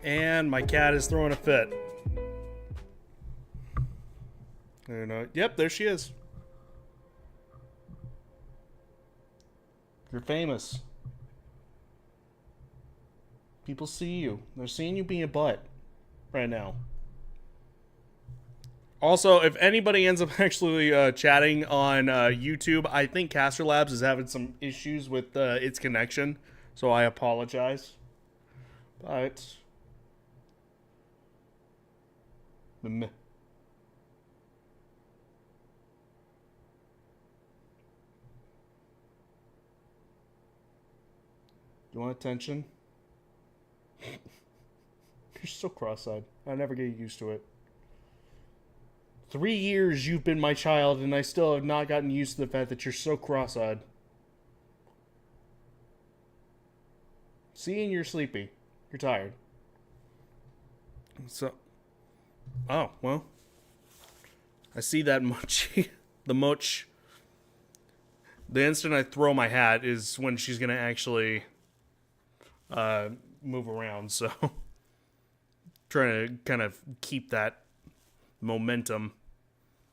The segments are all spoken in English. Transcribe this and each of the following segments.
And my cat is throwing a fit. Yep, there she is. You're famous. People see you. They're seeing you being a butt right now. Also, if anybody ends up actually chatting on YouTube, I think Caster Labs is having some issues with its connection, so I apologize. But meh. You want attention? You're so cross-eyed. I never get used to it. 3 years you've been my child, and I still have not gotten used to the fact that you're so cross-eyed. See, and you're sleepy. You're tired. So, oh, well. I see that mochi. The moch. The instant I throw my hat is when she's going to actually move around, so trying to kind of keep that momentum,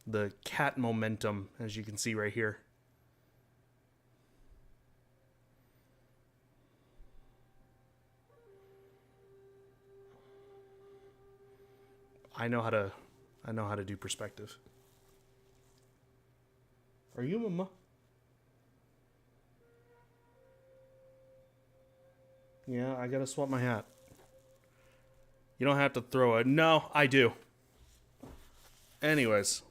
the cat momentum, as you can see right here. I know how to do perspective. Are you mama? Yeah, I gotta swap my hat. You don't have to throw it. No, I do. Anyways.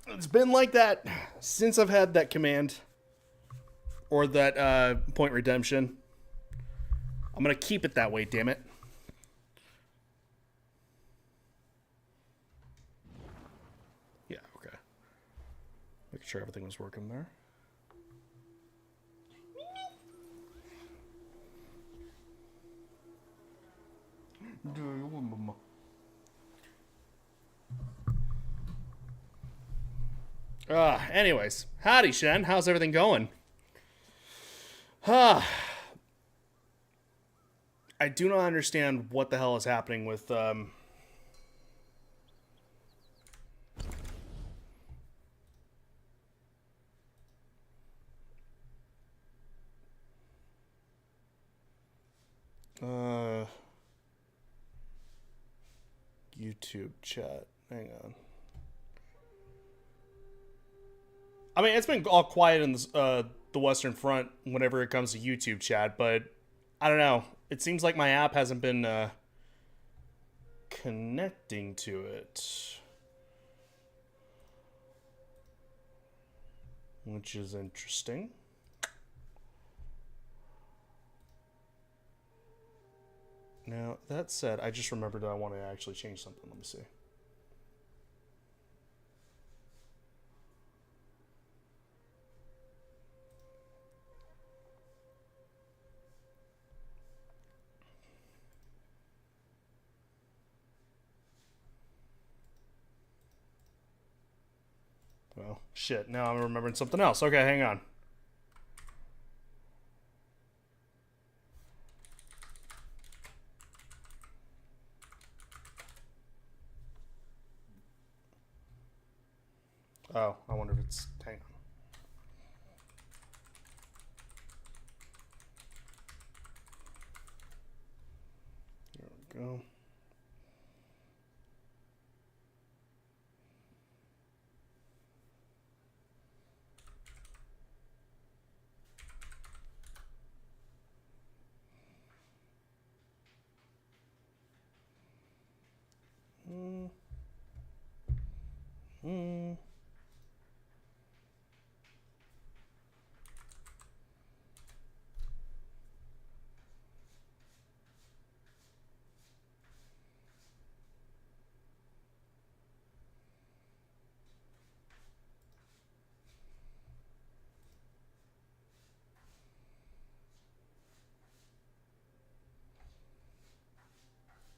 It's been like that since I've had that command. Or that point redemption. I'm gonna keep it that way, damn it. Yeah, okay. Making sure everything was working there. Anyways. Howdy, Shen. How's everything going? I do not understand what the hell is happening with, YouTube chat. Hang on. I mean, it's been all quiet in the Western Front whenever it comes to YouTube chat, but I don't know. It seems like my app hasn't been connecting to it, which is interesting. Now, that said, I just remembered that I want to actually change something. Let me see. Well, shit. Now I'm remembering something else. Okay, hang on. Oh, I wonder if it's... Hang on. There we go.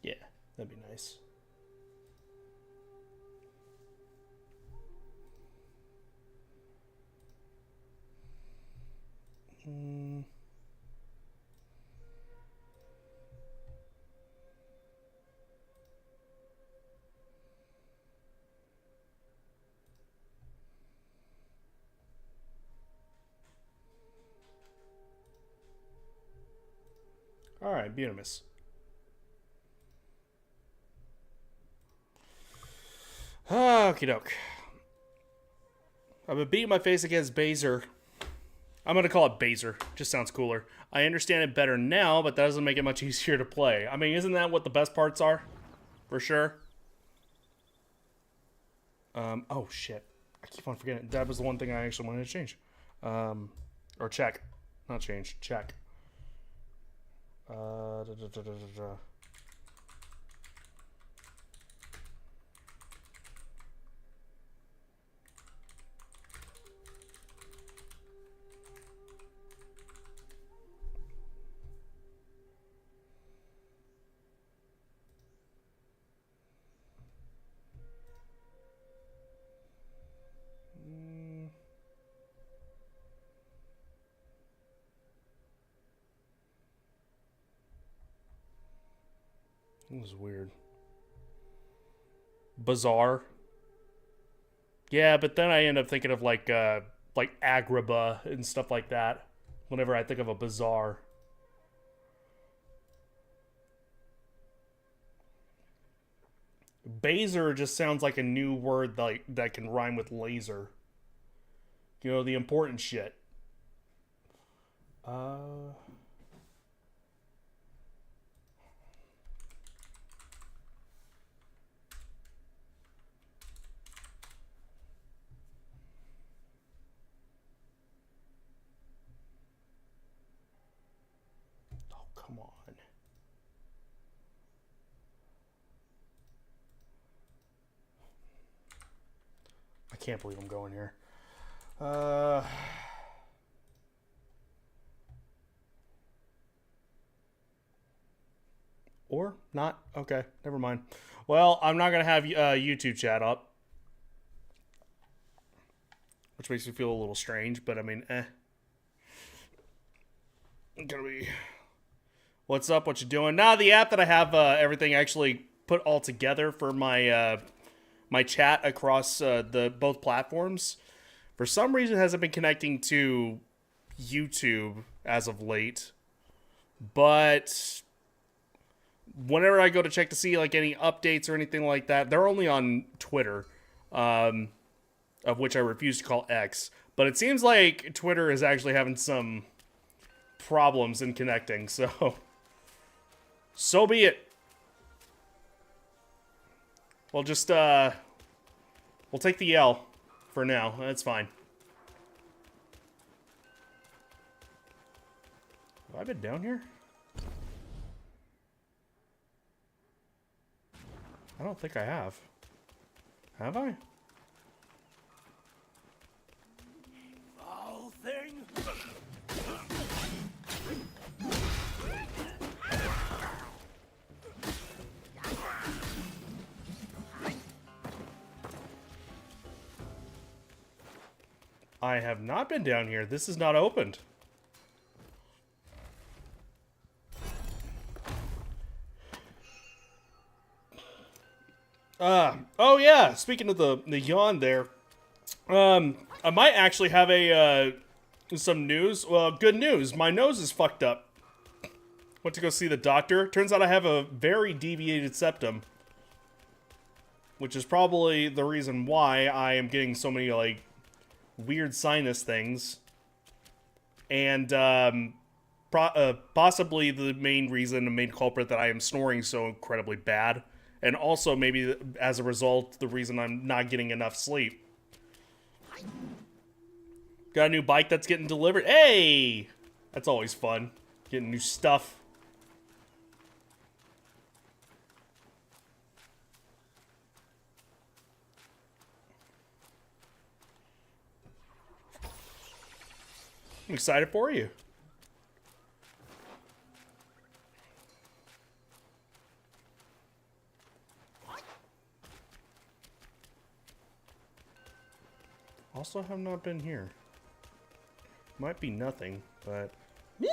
Yeah, that'd be nice. Alright, Bunimus. Okie doke. I've been beating my face against Baser. I'm going to call it Baser. Just sounds cooler. I understand it better now, but that doesn't make it much easier to play. I mean, isn't that what the best parts are? For sure. Oh, shit. I keep on forgetting. That was the one thing I actually wanted to change. Or check. Not change. Check. This is weird. Bizarre. Yeah, but then I end up thinking of like Agrabah and stuff like that whenever I think of a bizarre. Baser just sounds like a new word that can rhyme with laser. You know, the important shit. Come on. I can't believe I'm going here. Or not? Okay, never mind. Well, I'm not going to have YouTube chat up. Which makes me feel a little strange, but I mean, Gonna be... What's up? What you doing? Now the app that I have everything actually put all together for my my chat across the both platforms, for some reason hasn't been connecting to YouTube as of late. But whenever I go to check to see like any updates or anything like that, they're only on Twitter, of which I refuse to call X. But it seems like Twitter is actually having some problems in connecting, so be it. We'll just, we'll take the L for now. That's fine. Have I been down here? I don't think I have. Have I? Foul thing! I have not been down here. This is not opened. Oh yeah, speaking of the yawn there, I might actually have some news. Well, good news. My nose is fucked up. Went to go see the doctor. Turns out I have a very deviated septum, which is probably the reason why I am getting so many like weird sinus things, and possibly the main culprit that I am snoring so incredibly bad, and also maybe as a result the reason I'm not getting enough sleep. Got a new bike that's getting delivered. Hey, that's always fun, getting new stuff. I'm excited for you. Also have not been here. Might be nothing, but... Mimi!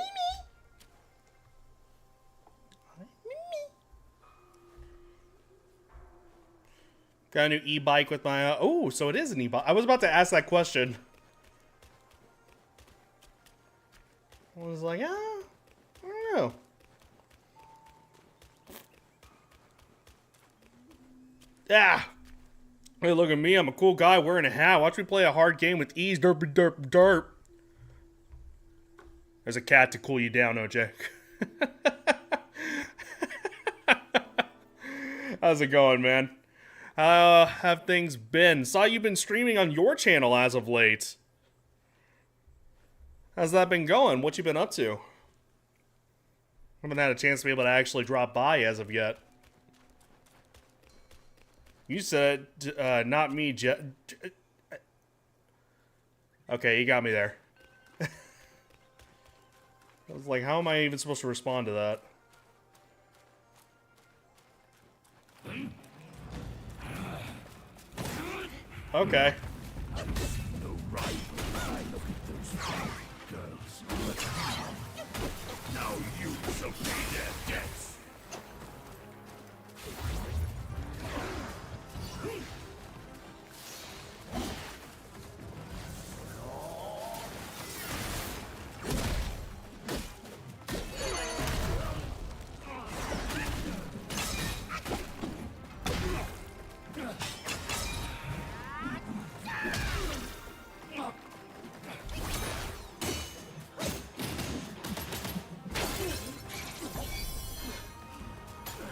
Got a new e-bike with my... oh, so it is an e-bike. I was about to ask that question. I was like, I don't know. Ah! Hey, look at me. I'm a cool guy wearing a hat. Watch me play a hard game with ease. Derp, derp, derp. There's a cat to cool you down, OJ. How's it going, man? How have things been? Saw you've been streaming on your channel as of late. How's that been going? What you been up to? Haven't had a chance to be able to actually drop by as of yet. You said, not me, okay, you got me there. I was like, how am I even supposed to respond to that? Okay. Now you shall pay their debts.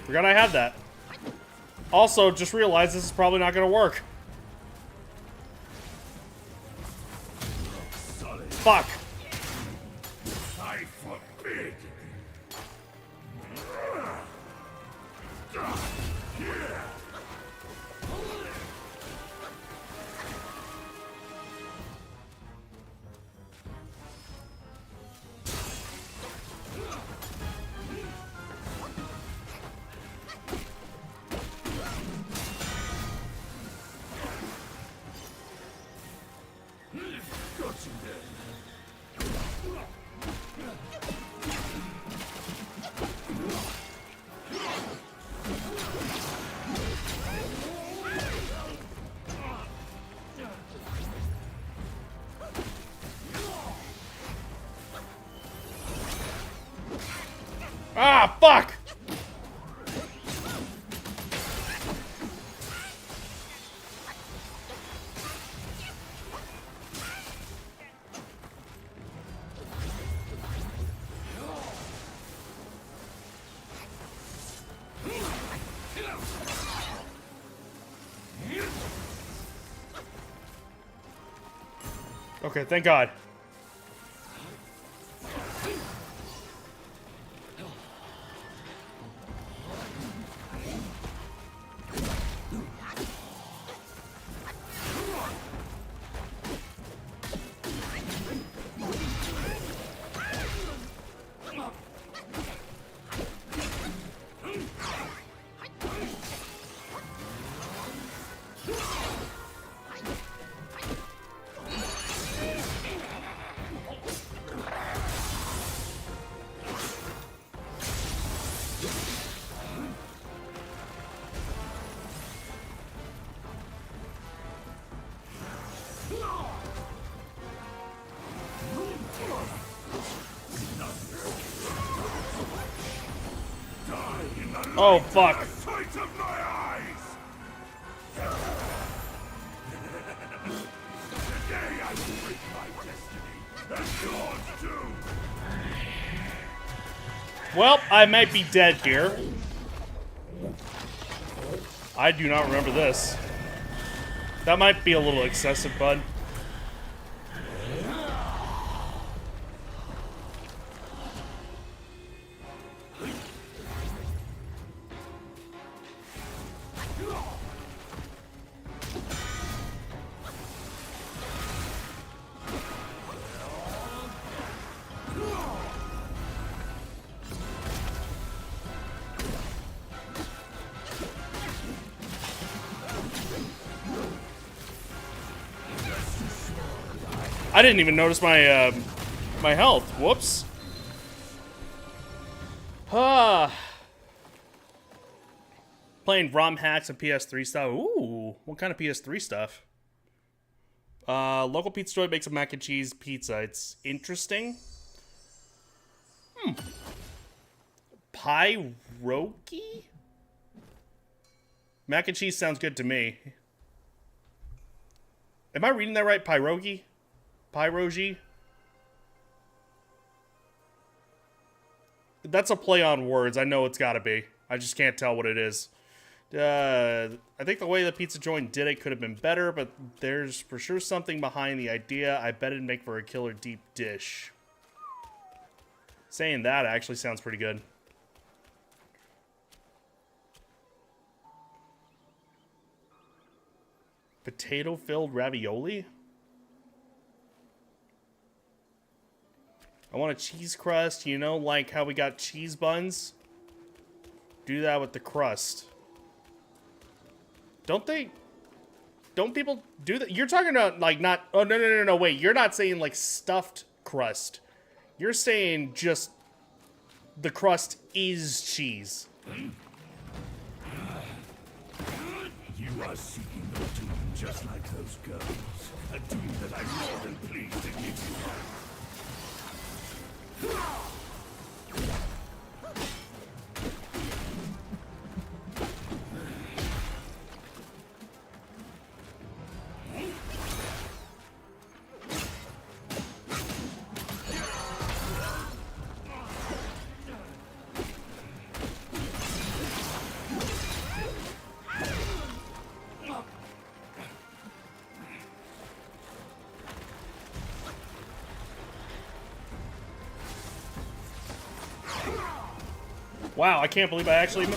Forgot I had that. Also, just realized this is probably not going to work. Fuck. I forbid. Ah, fuck! Okay, thank God. Oh, fuck. Sight of my eyes. Today I will break my destiny, and yours too. Well, I might be dead here. I do not remember this. That might be a little excessive, bud. I didn't even notice my my health. Whoops. Playing ROM hacks and PS3 stuff. Ooh, what kind of PS3 stuff? Local pizza joint makes a mac and cheese pizza. It's interesting. Pyroki? Mac and cheese sounds good to me. Am I reading that right? Pierogi? Pierogi? That's a play on words. I know it's gotta be. I just can't tell what it is. I think the way the pizza joint did it could have been better, but there's for sure something behind the idea. I bet it'd make for a killer deep dish. Saying that actually sounds pretty good. Potato-filled ravioli? I want a cheese crust, you know, like how we got cheese buns. Do that with the crust. Don't people do that? You're talking about, like, not... Oh, no, wait. You're not saying, like, stuffed crust. You're saying just the crust is cheese. You are seeking a doom just like those girls. A doom that I'm more than pleased to give you. Wow, I can't believe I actually...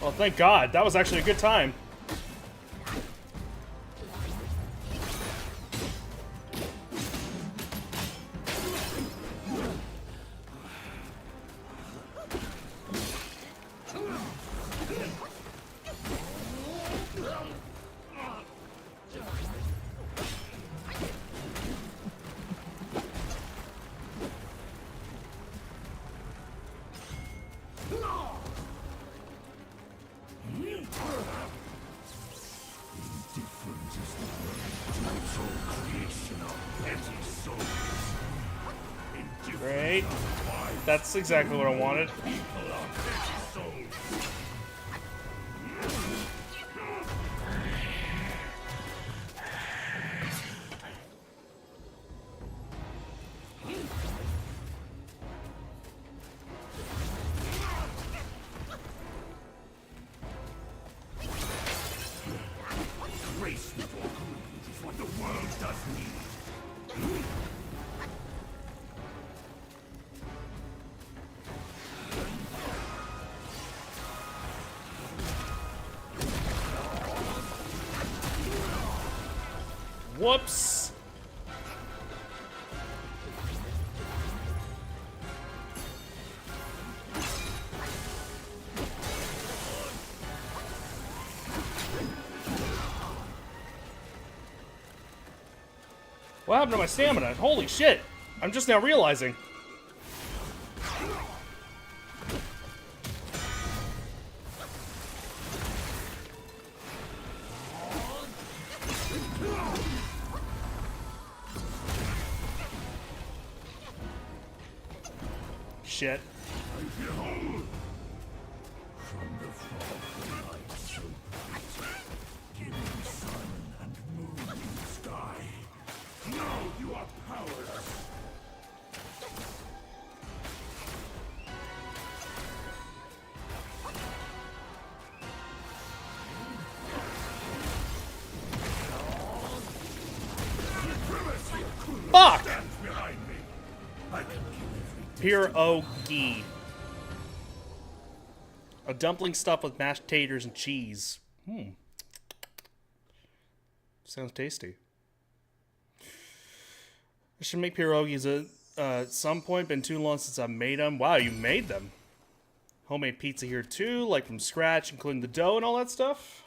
Oh, thank God. That was actually a good time. Great. That's exactly what I wanted. Grace before greed is what the world does need. Whoops. What happened to my stamina? Holy shit. I'm just now realizing. Shit. From the fog, light so bright, giving sun and moon in the sky. Now you are powerless. Fuck! Stand behind me. I can kill every Pierogi. A dumpling stuffed with mashed taters and cheese. Sounds tasty. I should make pierogies at some point. Been too long since I made them. Wow, you made them. Homemade pizza here too, like from scratch, including the dough and all that stuff.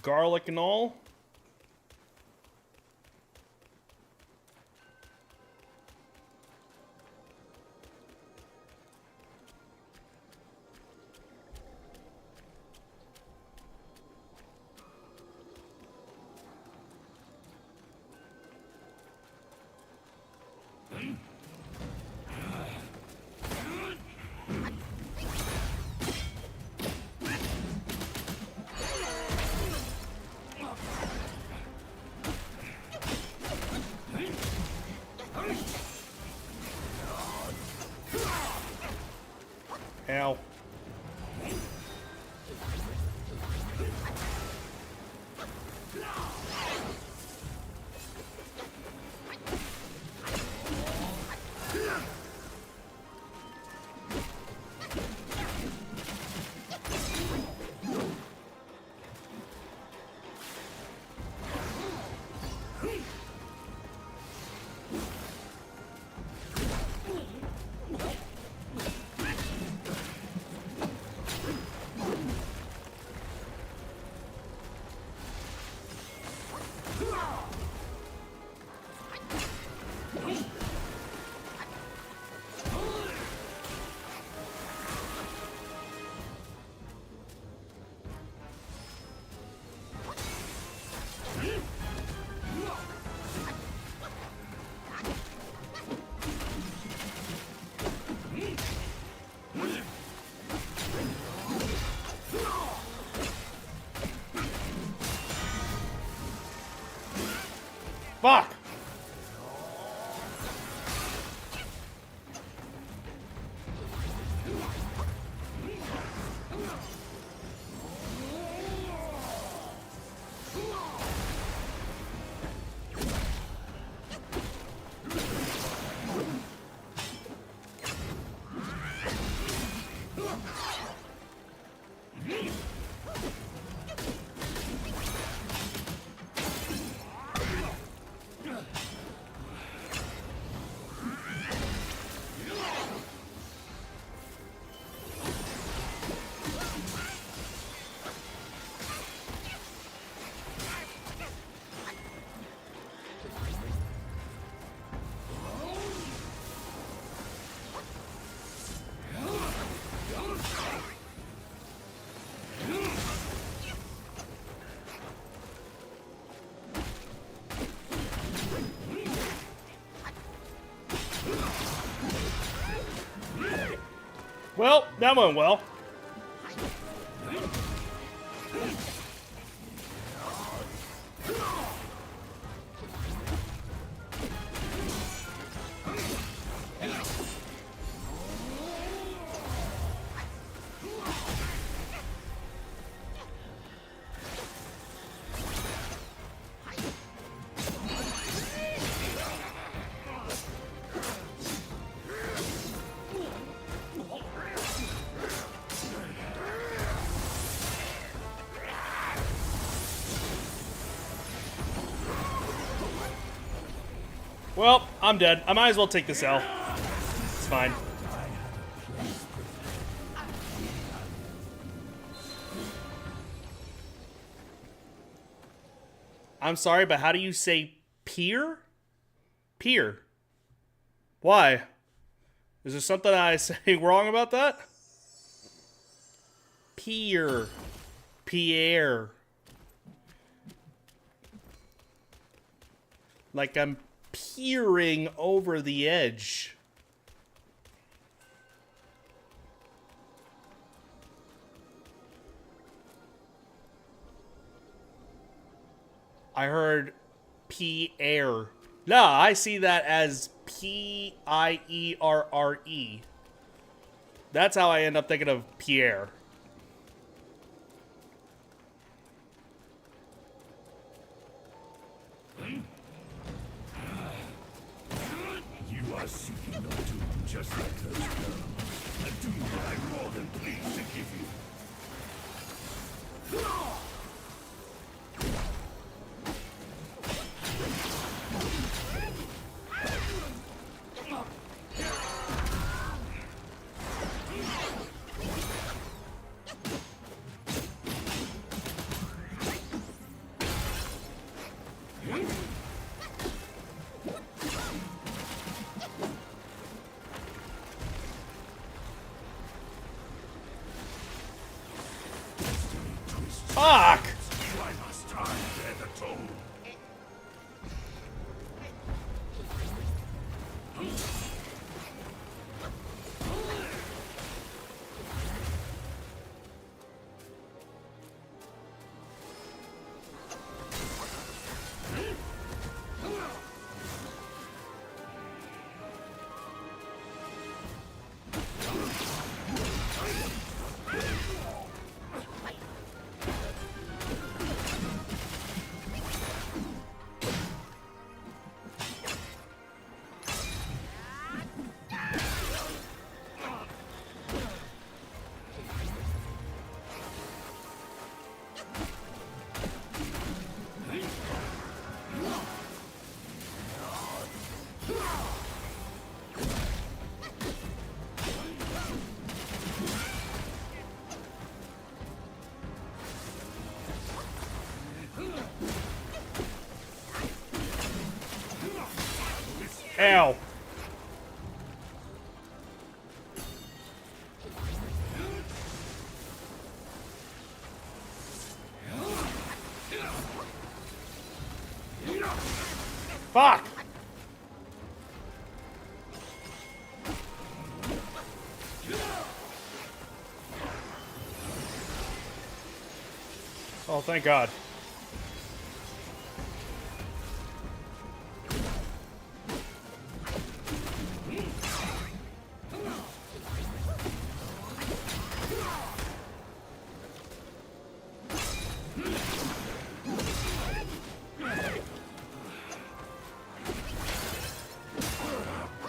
Garlic and all. Ow. Fuck! Well, that went well. Well, I'm dead. I might as well take this L. It's fine. I'm sorry, but how do you say peer? Peer. Why? Is there something I say wrong about that? Peer. Pierre. Like I'm peering over the edge. I heard P-air. No, I see that as P-I-E-R-R-E. That's how I end up thinking of Pierre. You are seeking a doom just like those girls. A doom that I'm more than pleased to give you. Fuck! Why must I bear the toll? Ow. Fuck! Oh, thank God.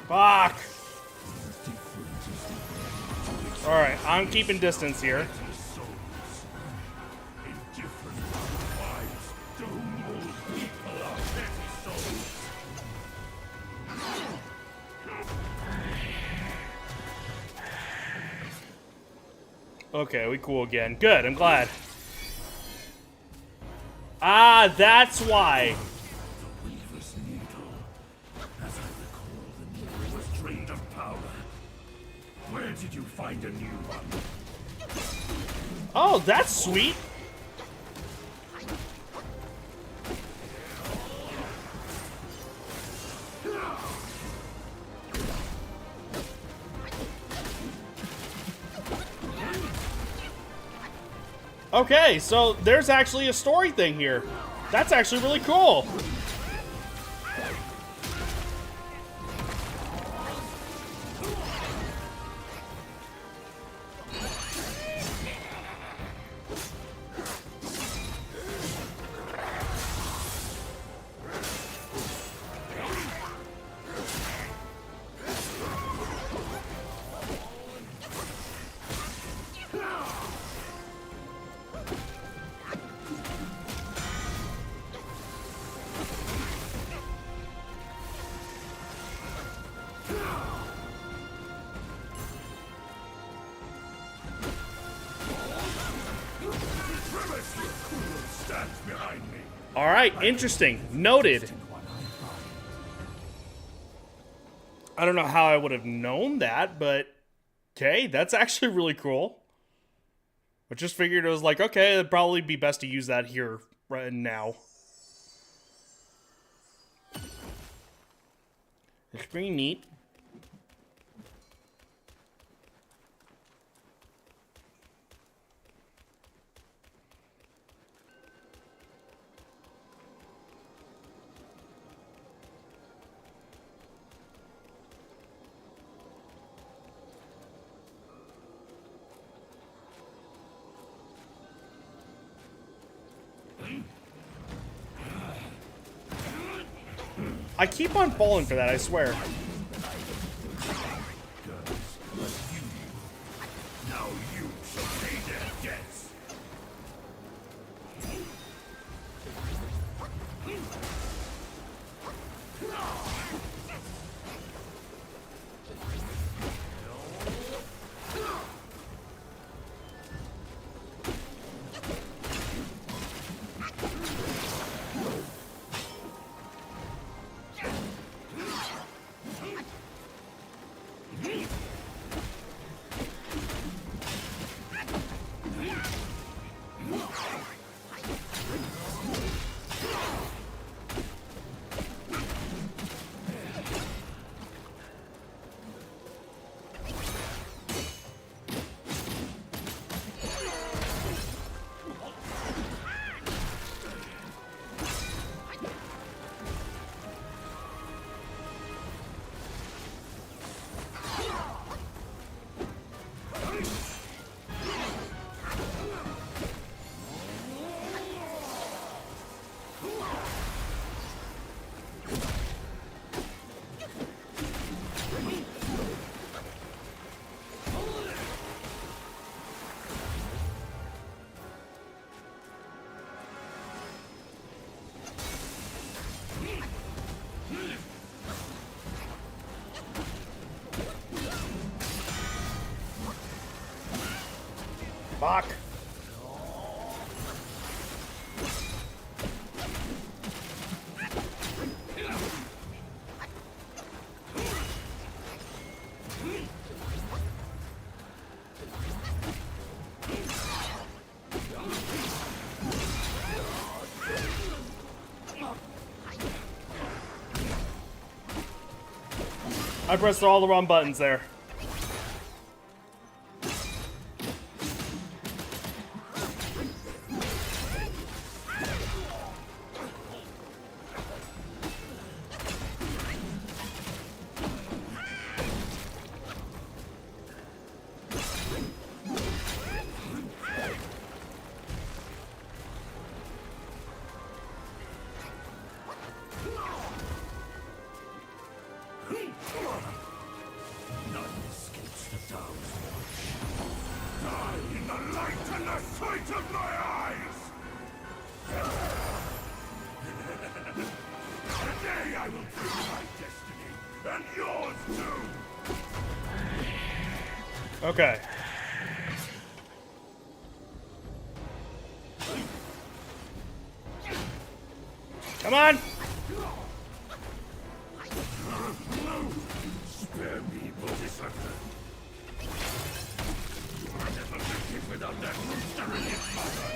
Fuck! Alright, I'm keeping distance here. Okay, we cool again. Good, I'm glad. Ah, that's why. The Weaver's Needle. As I recall, the needle was drained of power. Where did you find a new one? Oh, that's sweet. Okay, so there's actually a story thing here. That's actually really cool. Stands behind me. All right, interesting. Noted. I don't know how I would have known that, but okay, that's actually really cool. I just figured it was like, okay, it'd probably be best to use that here right now. It's pretty neat. I keep on falling for that, I swear. Now you shall pay their debts. Fuck. I pressed all the wrong buttons there. None escapes the Tao's watch. Die in the light and the sight of my eyes! Today I will prove my destiny, and yours too! Okay. Come on! Spare me, Bodhisattva. You are never victim without that rooster in its mother.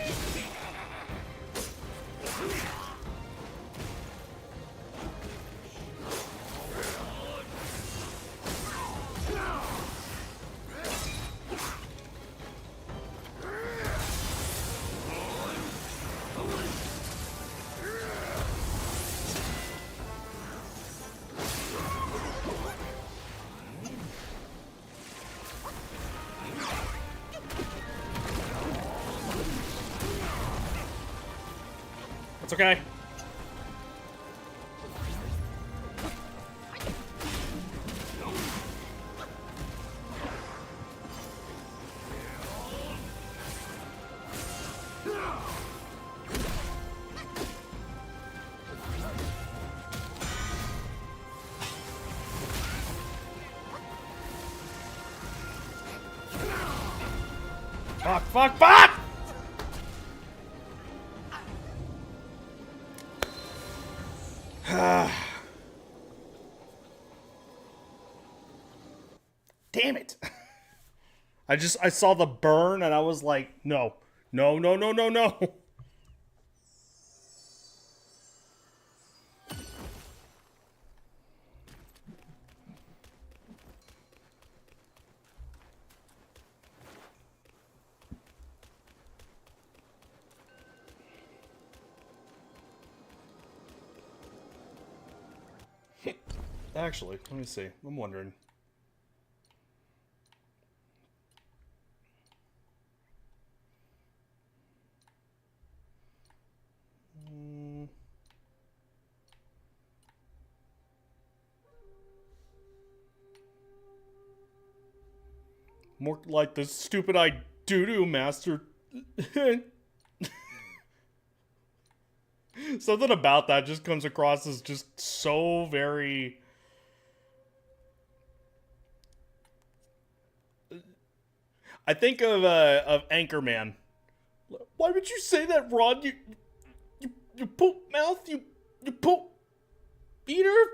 It's okay. Fuck, fuck, fuck! Damn it. I saw the burn and I was like, no. No, no, no, no, no. Actually, let me see. I'm wondering. More like the stupid I doo-doo master. Something about that just comes across as just so very... I think of Anchorman. Why would you say that, Ron? You poop mouth? You poop eater?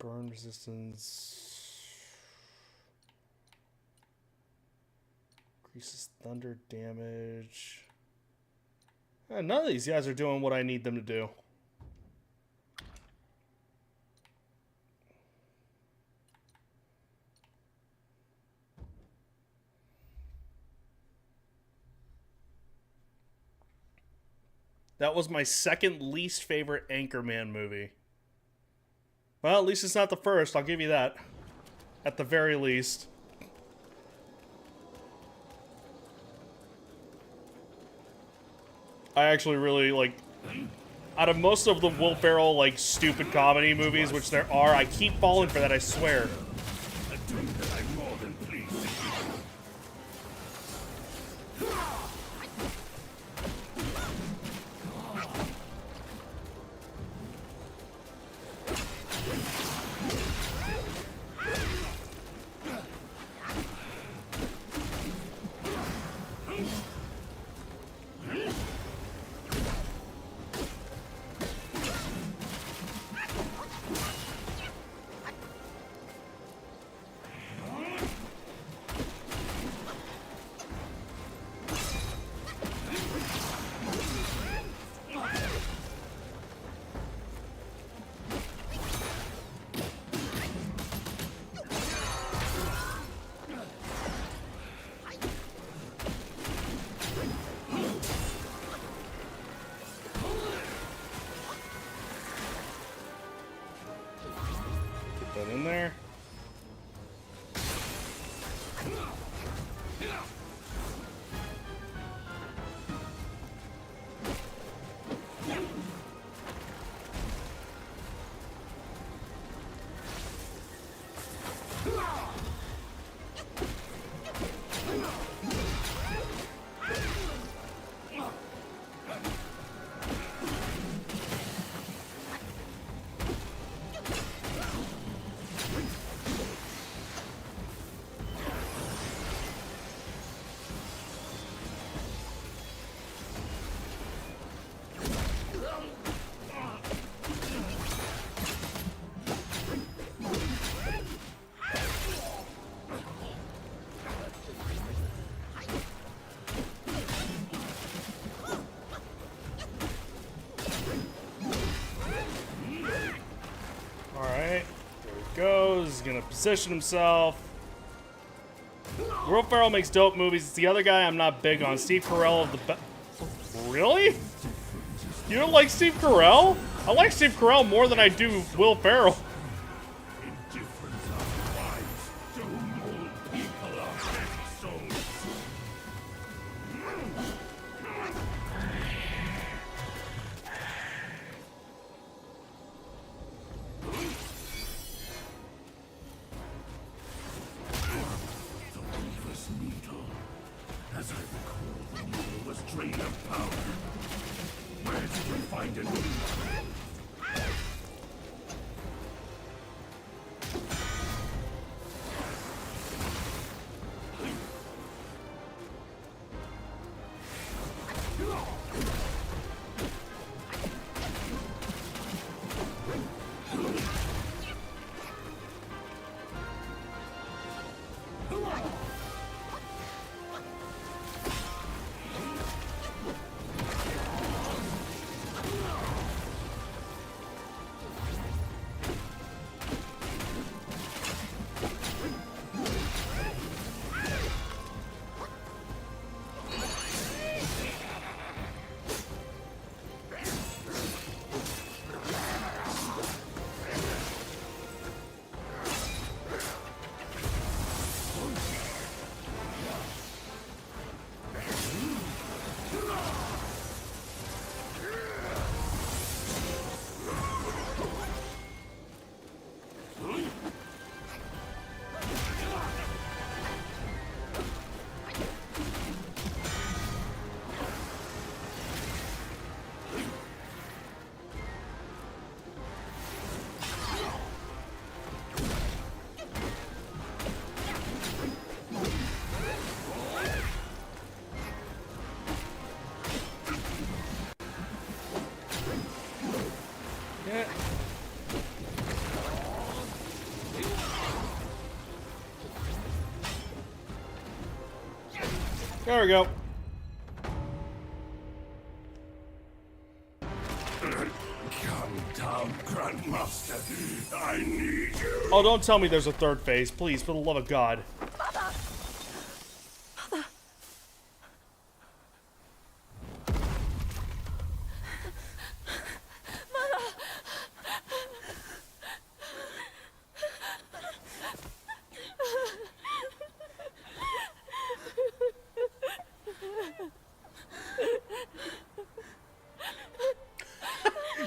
Burn resistance. Increases thunder damage. None of these guys are doing what I need them to do. That was my second least favorite Anchorman movie. Well, at least it's not the first, I'll give you that. At the very least. I actually really, like... out of most of the Will Ferrell, like, stupid comedy movies, which there are, I keep falling for that, I swear. A doom that I'm more than pleased to give. Get that in there. Alright, there he goes. He's gonna position himself. Will Ferrell makes dope movies. It's the other guy I'm not big on. Steve Carell of the Really? You don't like Steve Carell? I like Steve Carell more than I do Will Ferrell. Indifference are wise. To whom old people are best souls. The Weaver's Needle. As I recall, the needle was drained of power. Where did we find it? Yeah. There we go. Calm down, Grandmaster. I need you. Oh, don't tell me there's a third phase, please, for the love of God.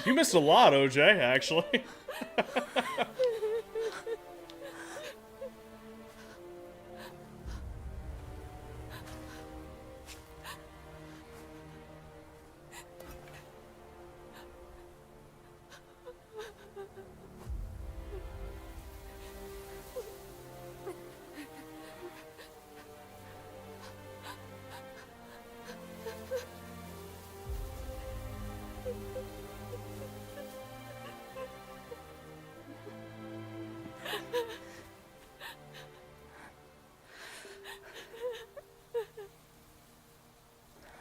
You missed a lot, OJ, actually.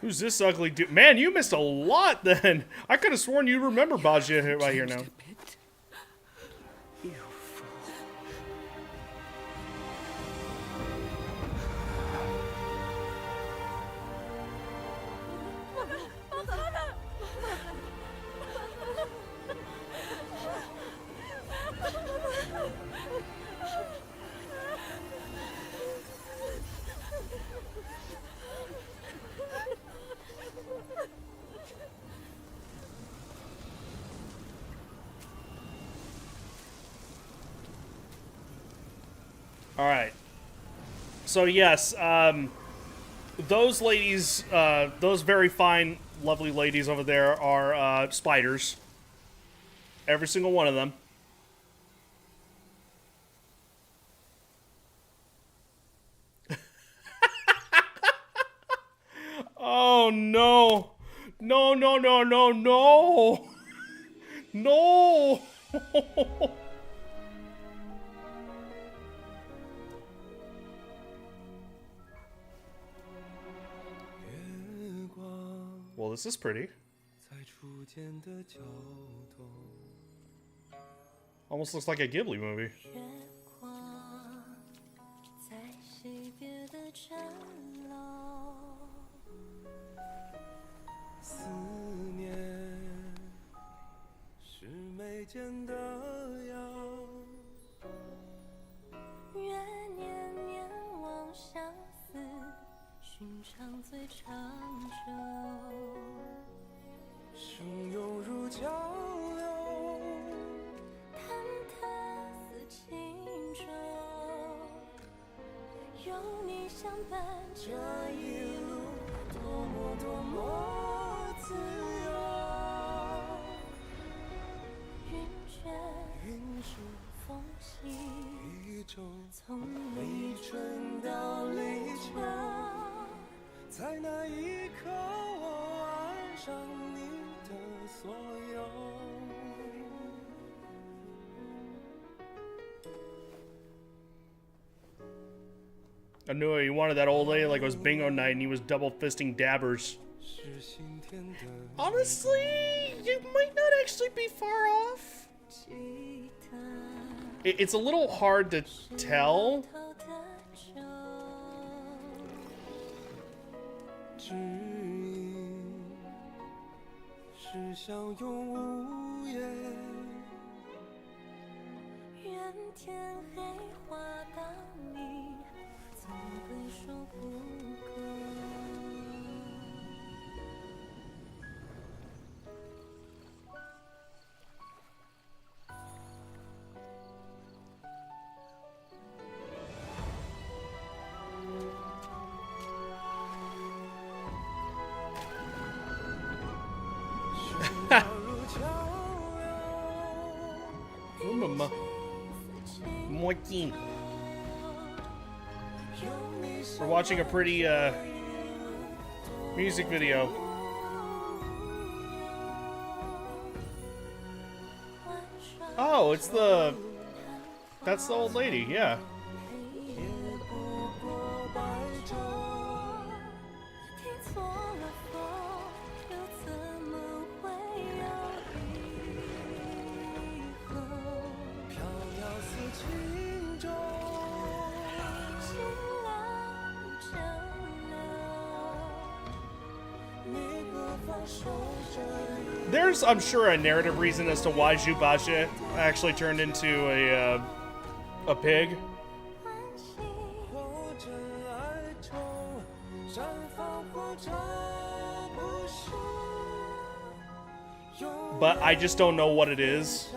Who's this ugly dude? Man, you missed a lot then. I could have sworn you remember Bajia right here now. You fool. All right. So yes, those ladies, those very fine, lovely ladies over there are spiders. Every single one of them. Oh no. No, no, no, no, no. No. Well, this is pretty. Almost looks like a Ghibli movie. I knew he wanted that old lady like it was bingo night and he was double fisting dabbers. Honestly, you might not actually be far off. It's a little hard to tell. We're watching a pretty music video. Oh, that's the old lady, yeah. There's, I'm sure, a narrative reason as to why Zhubaxia actually turned into a pig. but I just don't know what it is.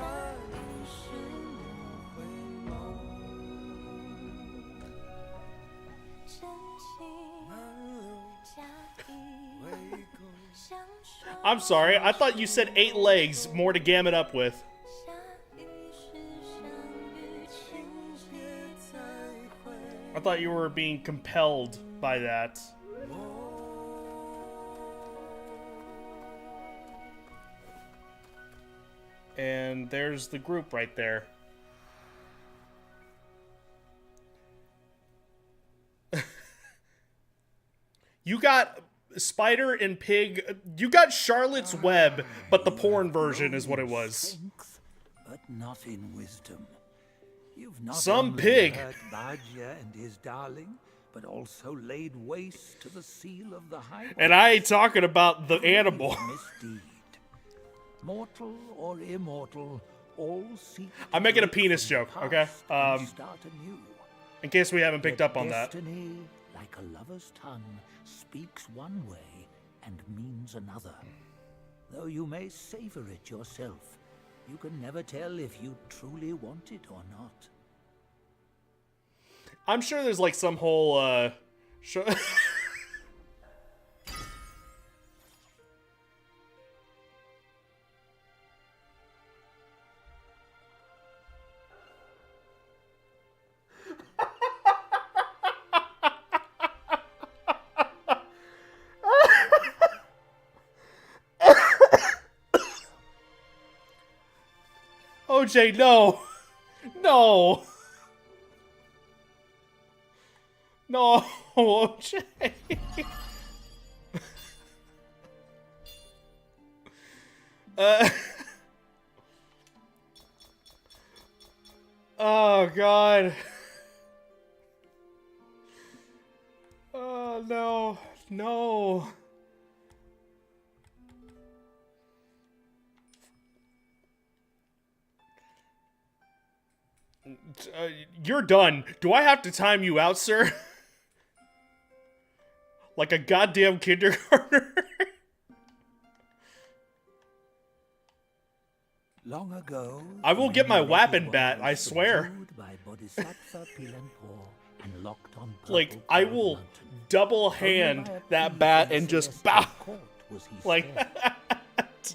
I'm sorry, I thought you said 8 legs, more to gam it up with. I thought you were being compelled by that. And there's the group right there. You got Spider and Pig. You got Charlotte's Web, but the porn version is what it was. Strength, but not in wisdom. You've not Some only pig. hurt Bajia and his darling, but also laid waste to the seal of the high. And I ain't talking about the animal. Misdeed. Mortal or immortal, all seek. I'm making a penis joke, okay? Start anew. In case we haven't picked Yet up on that. Destiny, like a lover's tongue, speaks one way and means another. Though you may savor it yourself, you can never tell if you truly want it or not. I'm sure there's like some whole OJ, no. No. No, OJ. Oh, God. Oh, no. No. You're done. Do I have to time you out, sir? Like a goddamn kindergartner? Long ago, I will get my when weapon everyone bat, was I swear. subdued by Bodhisattva Pilanpur and locked on Like, purple I cloud will mountain. double Only hand by a that plea bat from and just celestial bow. court was he Like, spared.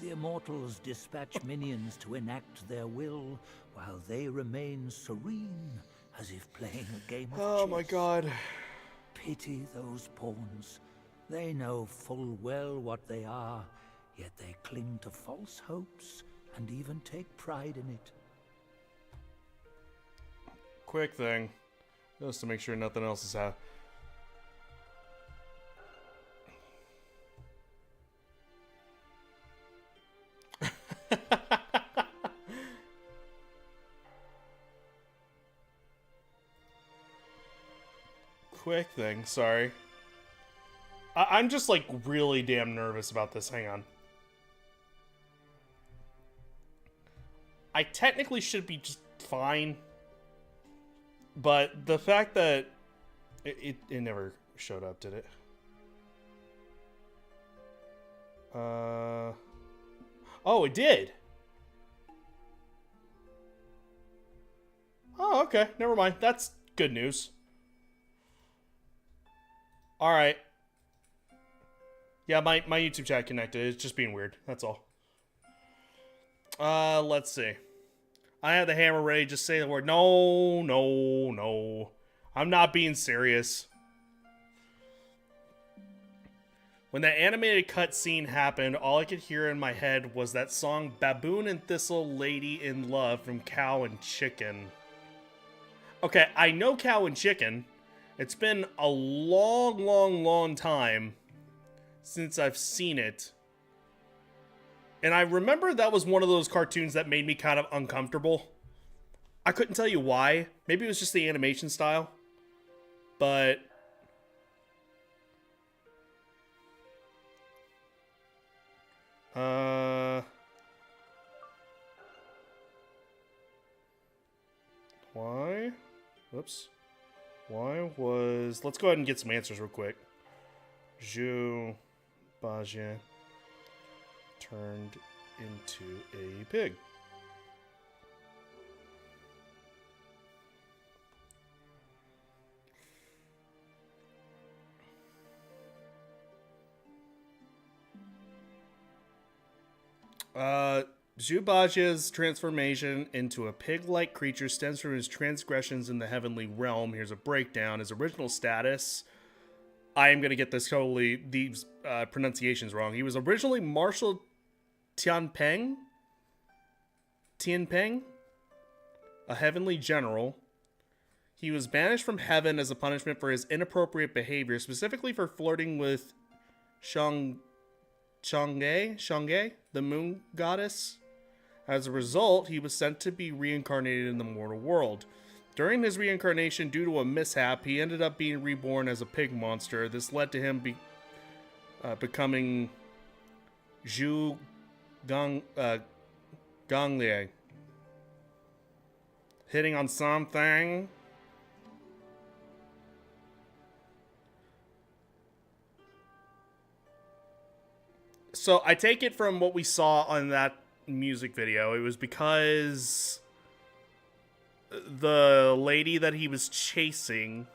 The immortals dispatch minions to enact their will, while they remain serene, as if playing a game of oh my chess. God. Pity those pawns. They know full well what they are, yet they cling to false hopes and even take pride in it. Quick thing. Just to make sure nothing else is happening. Quick thing, sorry. I'm just like really damn nervous about this. Hang on. I technically should be just fine. But the fact that it never showed up, did it? Oh, it did. Oh, okay. Never mind. That's good news. All right. Yeah, my YouTube chat connected. It's just being weird. That's all. Let's see. I have the hammer ready. Just say the word. No, no, no. I'm not being serious. When that animated cutscene happened, all I could hear in my head was that song Baboon and Thistle Lady in Love from Cow and Chicken. Okay, I know Cow and Chicken. It's been a long, long, long time since I've seen it. And I remember that was one of those cartoons that made me kind of uncomfortable. I couldn't tell you why. Maybe it was just the animation style. But why? Whoops. Why was... Let's go ahead and get some answers real quick. Zhu Bajie turned into a pig. Zubaja's transformation into a pig-like creature stems from his transgressions in the heavenly realm. Here's a breakdown. His original status. I am going to get these pronunciations wrong. He was originally Marshal Tianpeng, a heavenly general. He was banished from heaven as a punishment for his inappropriate behavior, specifically for flirting with Chang'e, the moon goddess. As a result, he was sent to be reincarnated in the mortal world. During his reincarnation, due to a mishap, he ended up being reborn as a pig monster. This led to him becoming Zhu Ganglie. Hitting on something. So I take it from what we saw on that music video, it was because the lady that he was chasing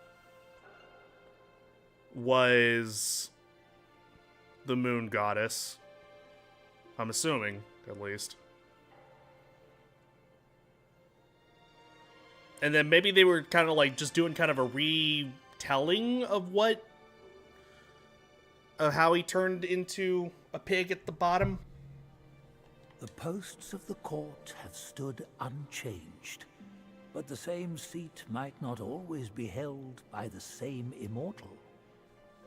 was the moon goddess. I'm assuming, at least. And then maybe they were kind of like just doing kind of a retelling of how he turned into a pig at the bottom. The posts of the court have stood unchanged, but the same seat might not always be held by the same immortal.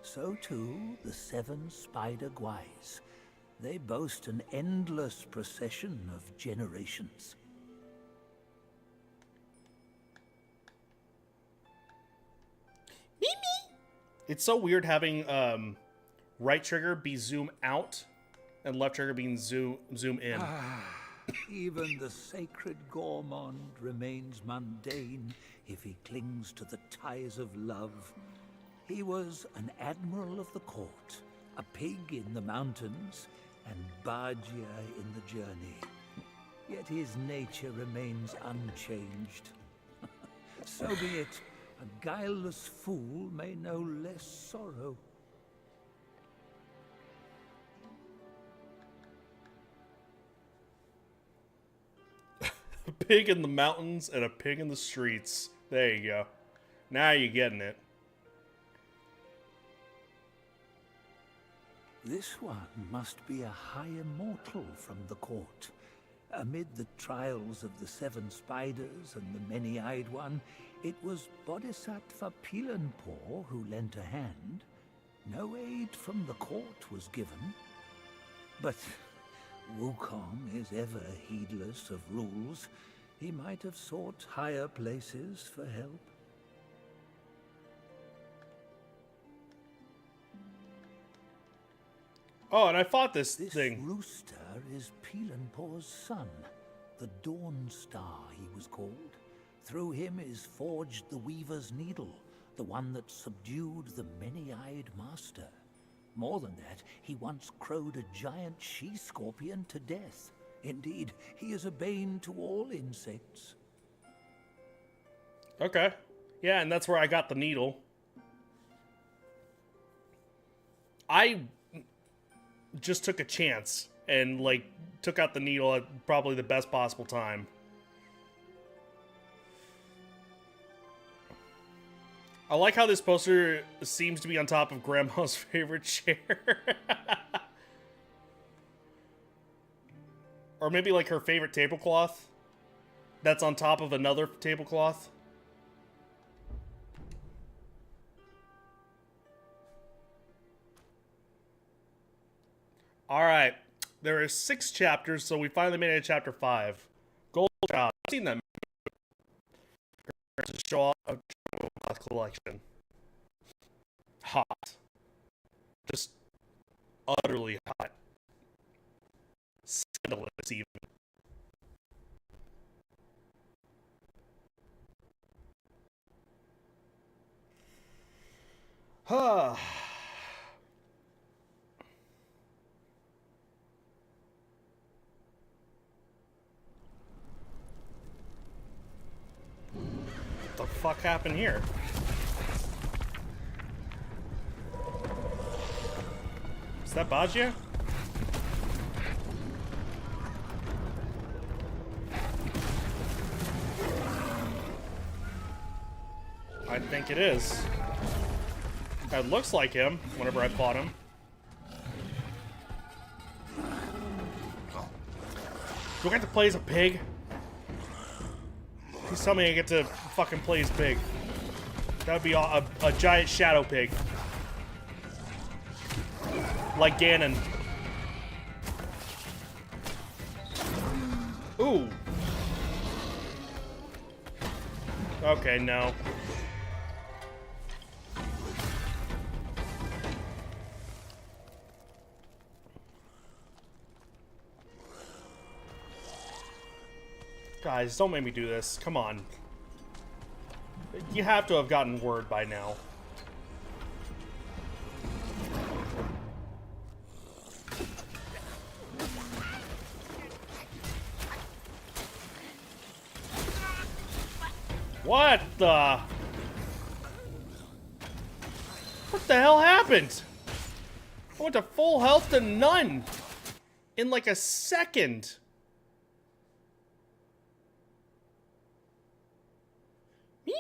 So too the 7 spider guys. They boast an endless procession of generations. It's so weird having right trigger be zoom out and left trigger being zoom in. Even the sacred gourmand remains mundane if he clings to the ties of love. He was an admiral of the court, a pig in the mountains, and Bajia in the journey. Yet his nature remains unchanged. So be it. A guileless fool may know less sorrow. A pig in the mountains and a pig in the streets. There you go. Now you're getting it. This one must be a high immortal from the court. Amid the trials of the 7 spiders and the many-eyed one, it was Bodhisattva Pilanpor who lent a hand. No aid from the court was given. But Wukong is ever heedless of rules. He might have sought higher places for help. Oh, and I fought this This thing. rooster is Pilanpor's son. The Dawn Star, he was called. Through him is forged the Weaver's Needle, the one that subdued the many-eyed master. More than that, he once crowed a giant she-scorpion to death. Indeed, he is a bane to all insects. Okay. Yeah, and that's where I got the needle. I just took a chance and, like, took out the needle at probably the best possible time. I like how this poster seems to be on top of Grandma's favorite chair. Or maybe like her favorite tablecloth that's on top of another tablecloth. Alright, there are 6 chapters, so we finally made it to chapter 5. Gold Child. I've seen that movie. To show off a collection. Hot. Just utterly hot. Scandalous, even. Huh. fuck happened here? Is that Bajia? I think it is. It looks like him whenever I fought him. Do I get to play as a pig? Please tell me I get to fucking play as pig. That would be a giant shadow pig. Like Ganon. Ooh. Okay, no. Guys, don't make me do this. Come on. You have to have gotten word by now. What the? What the hell happened? I went to full health to none in like a second. Mimi.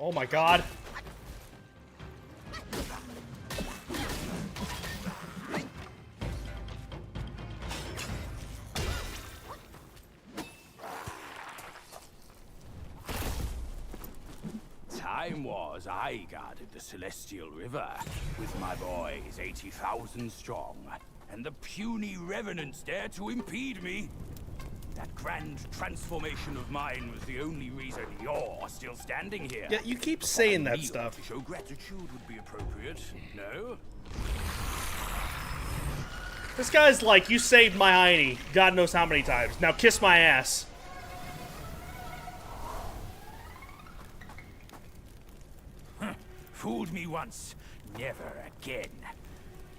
Oh my god. Time was I guarded the Celestial River with my boys 80,000 strong, and the puny revenants dared to impede me. That grand transformation of mine was the only reason you're still standing here. Yeah, you keep saying that Kneel stuff. To show gratitude would be appropriate, no? This guy's like, you saved my hiney God knows how many times. Now kiss my ass. Fooled me once, never again.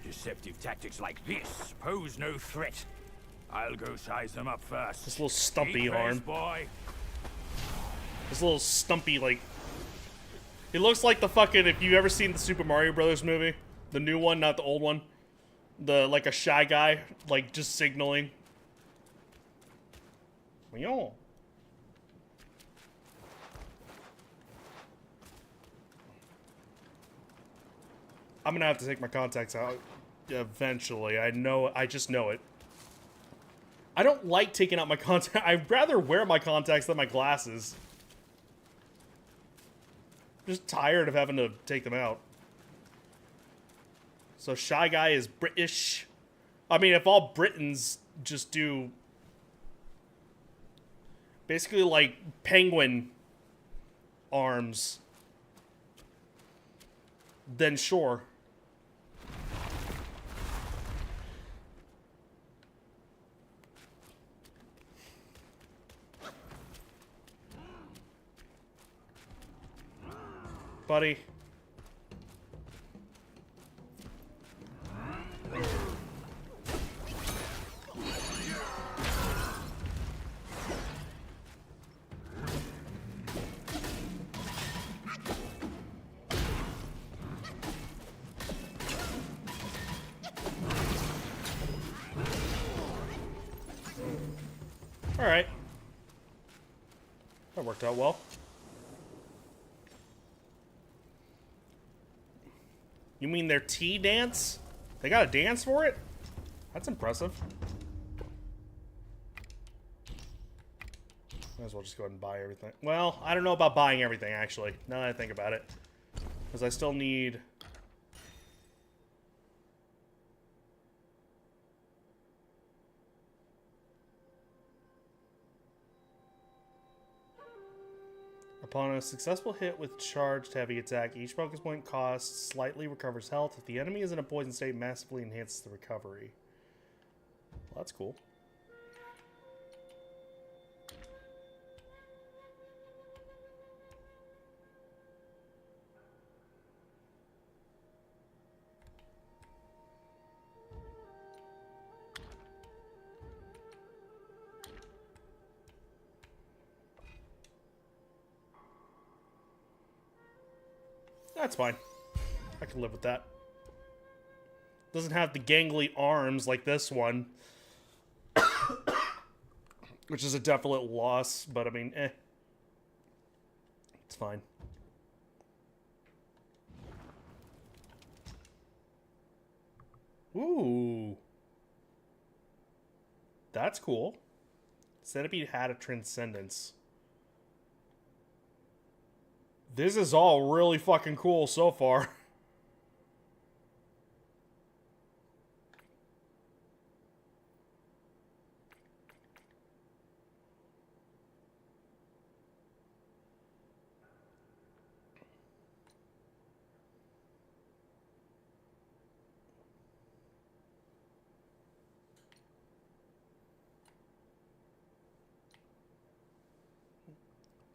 Deceptive tactics like this pose no threat. I'll go size them up first. This little stumpy Deep face, arm. boy. This little stumpy, like... It looks like the fucking... If you've ever seen the Super Mario Brothers movie. The new one, not the old one. The, like, a shy guy. Like, just signaling. Yo. I'm gonna have to take my contacts out eventually. I just know it. I don't like taking out my contacts. I'd rather wear my contacts than my glasses. I'm just tired of having to take them out. So Shy Guy is British. I mean, if all Britons just do basically like penguin arms, then sure. Buddy. All right. That worked out well. You mean their tea dance? They got a dance for it? That's impressive. Might as well just go ahead and buy everything. Well, I don't know about buying everything, actually, now that I think about it. Because I still need... Upon a successful hit with charged heavy attack, each focus point cost slightly recovers health. If the enemy is in a poison state, massively enhances the recovery. Well, that's cool. That's fine. I can live with that. Doesn't have the gangly arms like this one. Which is a definite loss, but I mean, eh. It's fine. Ooh. That's cool. Centipede had a transcendence. This is all really fucking cool so far.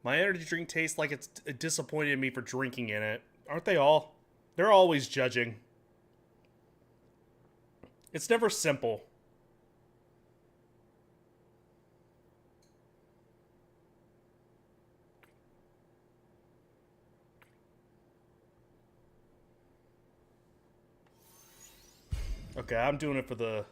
My energy drink tastes like it's disappointed me for drinking in it. Aren't they all? They're always judging. It's never simple. Okay, I'm doing it for the...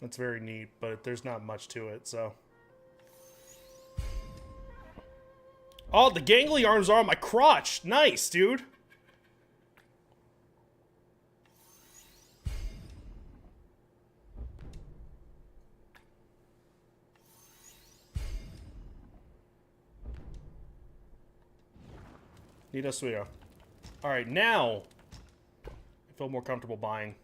That's very neat, but there's not much to it, so... Oh, the gangly arms are on my crotch! Nice, dude! Neato sweeto. Alright, now... I feel more comfortable buying.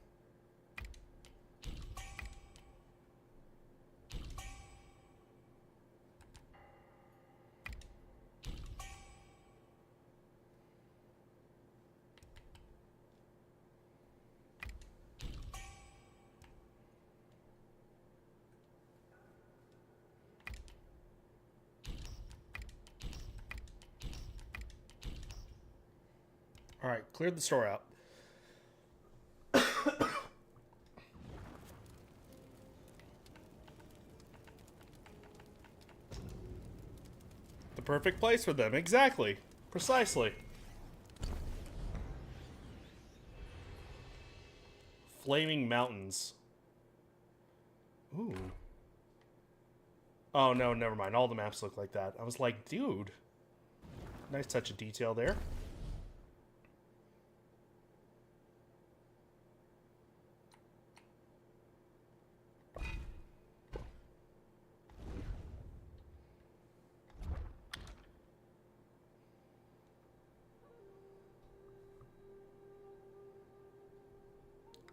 Alright, cleared the store out. The perfect place for them, exactly. Precisely. Flaming mountains. Ooh. Oh, no, never mind. All the maps look like that. I was like, dude. Nice touch of detail there.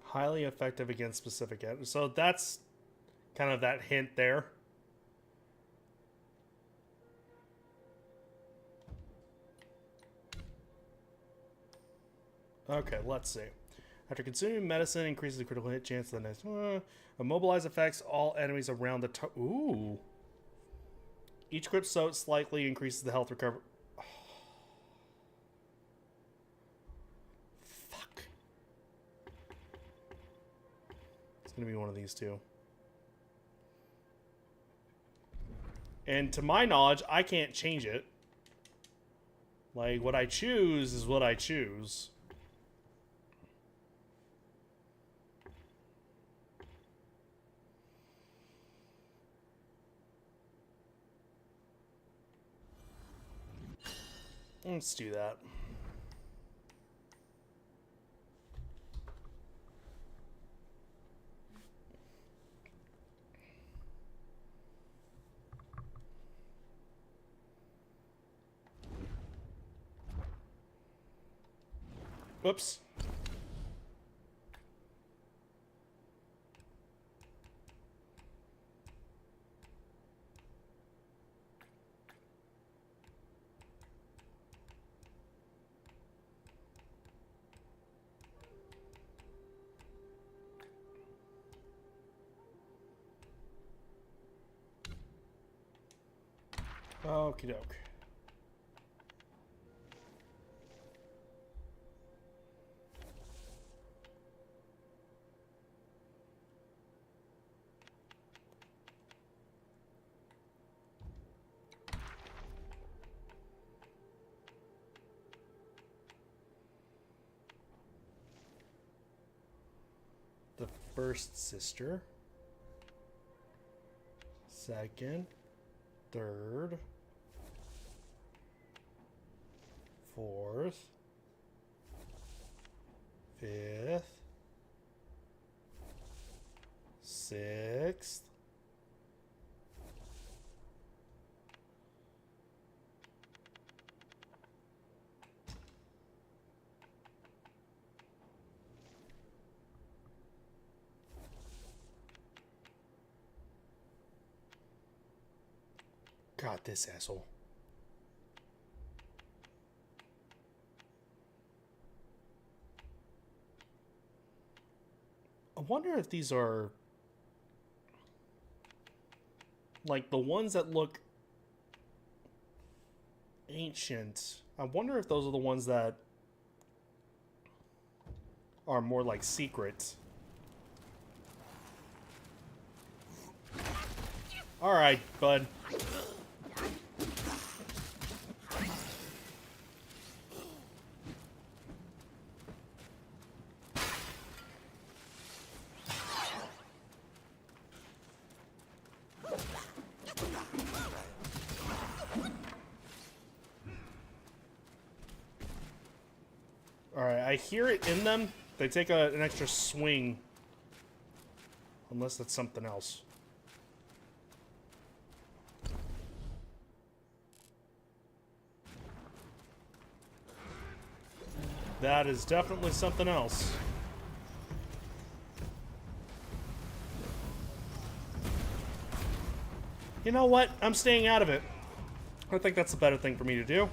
Highly effective against specific enemies. So that's kind of that hint there. Okay, let's see. After consuming medicine, increases the critical hit chance of the next. Immobilize affects all enemies around the ooh. Each crit soak slightly increases the health recovery. It's gonna be one of these two. And to my knowledge, I can't change it. Like, what I choose is what I choose. Let's do that. Whoops. Okie doke. The first sister, second, third, fourth, fifth, sixth, God, this asshole. I wonder if these are like the ones that look ancient. I wonder if those are the ones that are more like secret. All right, bud. Alright, I hear it in them. They take an extra swing. Unless that's something else. That is definitely something else. You know what? I'm staying out of it. I think that's the better thing for me to do.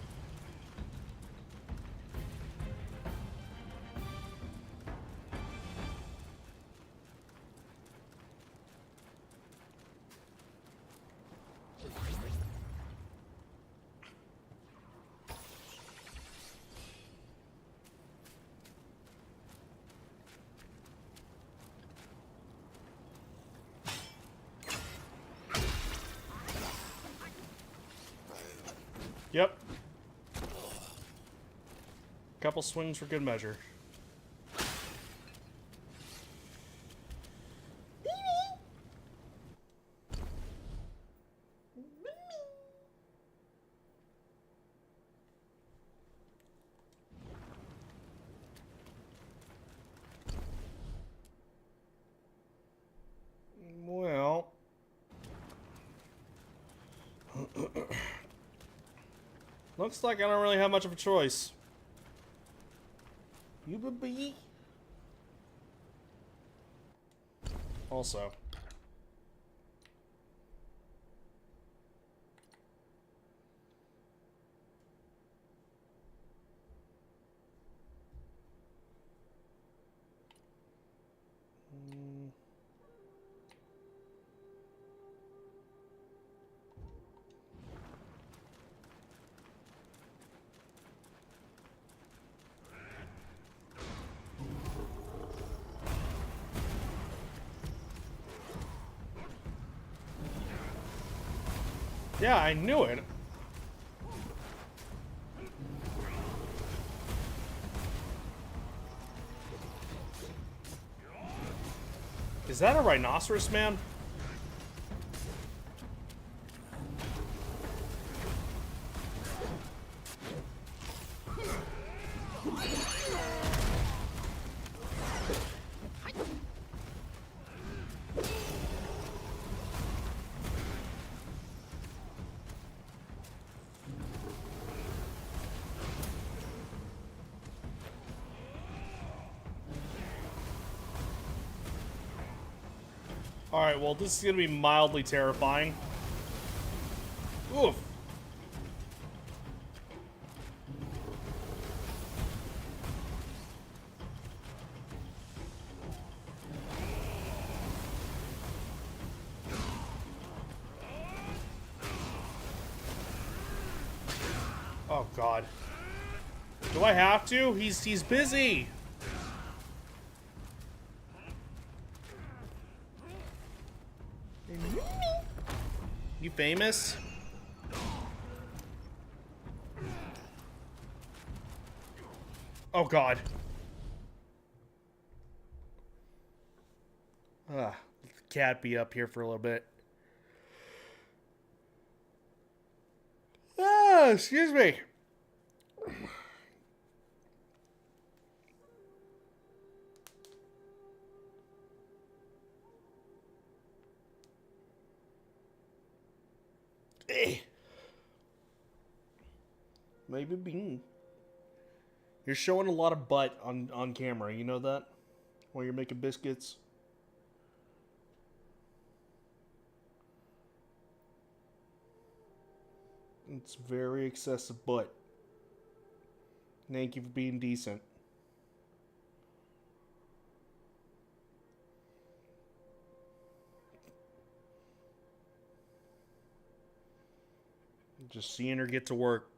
Yep. Couple swings for good measure. Well. Looks like I don't really have much of a choice. You baby. Also. Yeah, I knew it. Is that a rhinoceros, man? Alright, well, this is gonna be mildly terrifying. Oof. Oh, God. Do I have to? He's busy. You famous? Oh, God. Let the cat be up here for a little bit. Ah, excuse me. Maybe bean. You're showing a lot of butt on camera. You know that? While you're making biscuits. It's very excessive butt. Thank you for being decent. Just seeing her get to work.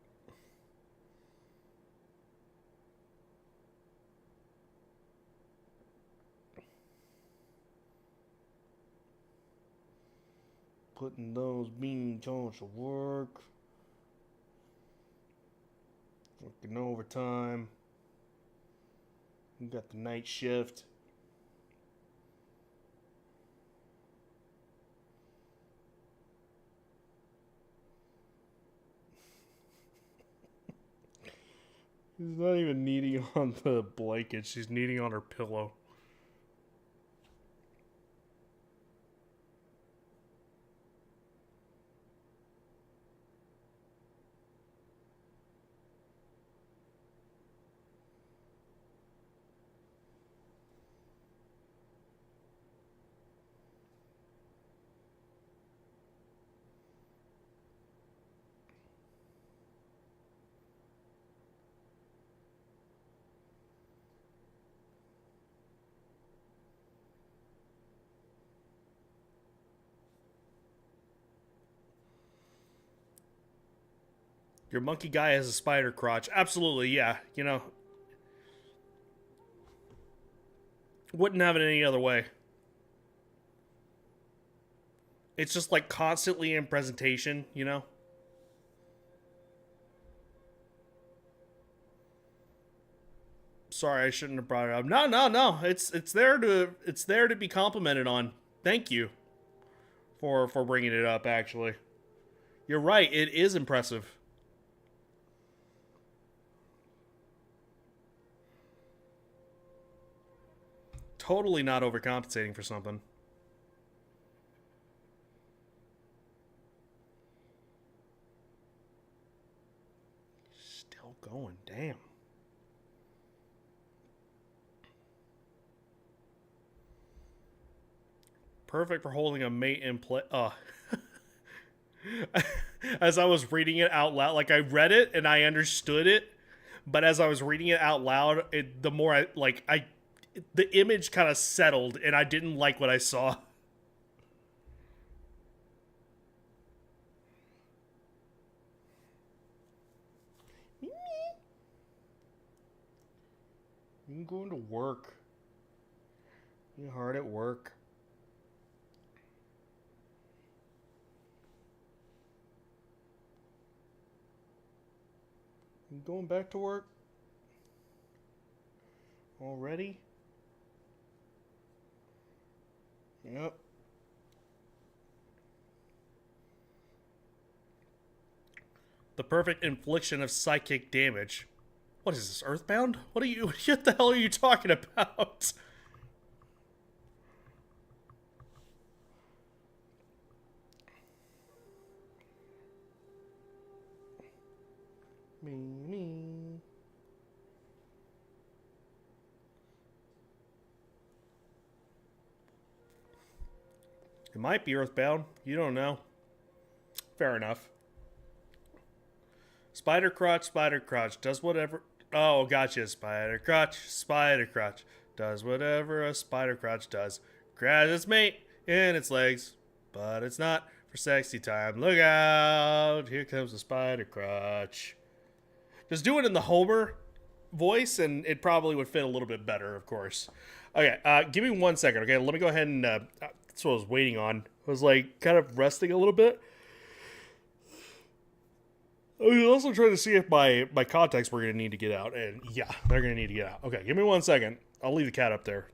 Putting those beans on to work. Working overtime. You got the night shift. She's not even kneading on the blanket. She's kneading on her pillow. Your monkey guy has a spider crotch. Absolutely, yeah. You know, wouldn't have it any other way. It's just like constantly in presentation, you know? Sorry, I shouldn't have brought it up. No. It's there to be complimented on. Thank you for bringing it up. Actually, you're right. It is impressive. Totally not overcompensating for something. Still going. Damn. Perfect for holding a mate in play. As I was reading it out loud, like I read it and I understood it, but as I was reading it out loud, the more the image kind of settled and I didn't like what I saw. I'm going to work. You're hard at work. You going back to work? Already? Yep. The perfect infliction of psychic damage. What is this, Earthbound? What the hell are you talking about? Me. It might be Earthbound. You don't know. Fair enough. Spider crotch, does whatever... Oh, gotcha. Spider crotch, does whatever a spider crotch does. Grabs its mate in its legs, but it's not for sexy time. Look out! Here comes the spider crotch. Just do it in the Homer voice, and it probably would fit a little bit better, of course. Okay, give me 1 second, okay? Let me go ahead and... that's what I was waiting on. I was, like, kind of resting a little bit. I was also trying to see if my contacts were going to need to get out. And, yeah, they're going to need to get out. Okay, give me 1 second. I'll leave the cat up there.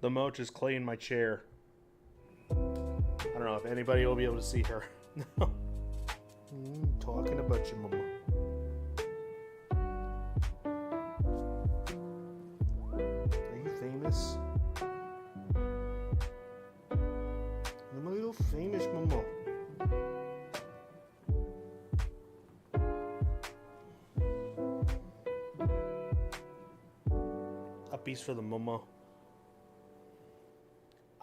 The moat is cleaning my chair. I don't know if anybody will be able to see her. No. Talking about you, mama. Are you famous? Am I a little famous, mama? A piece for the mama.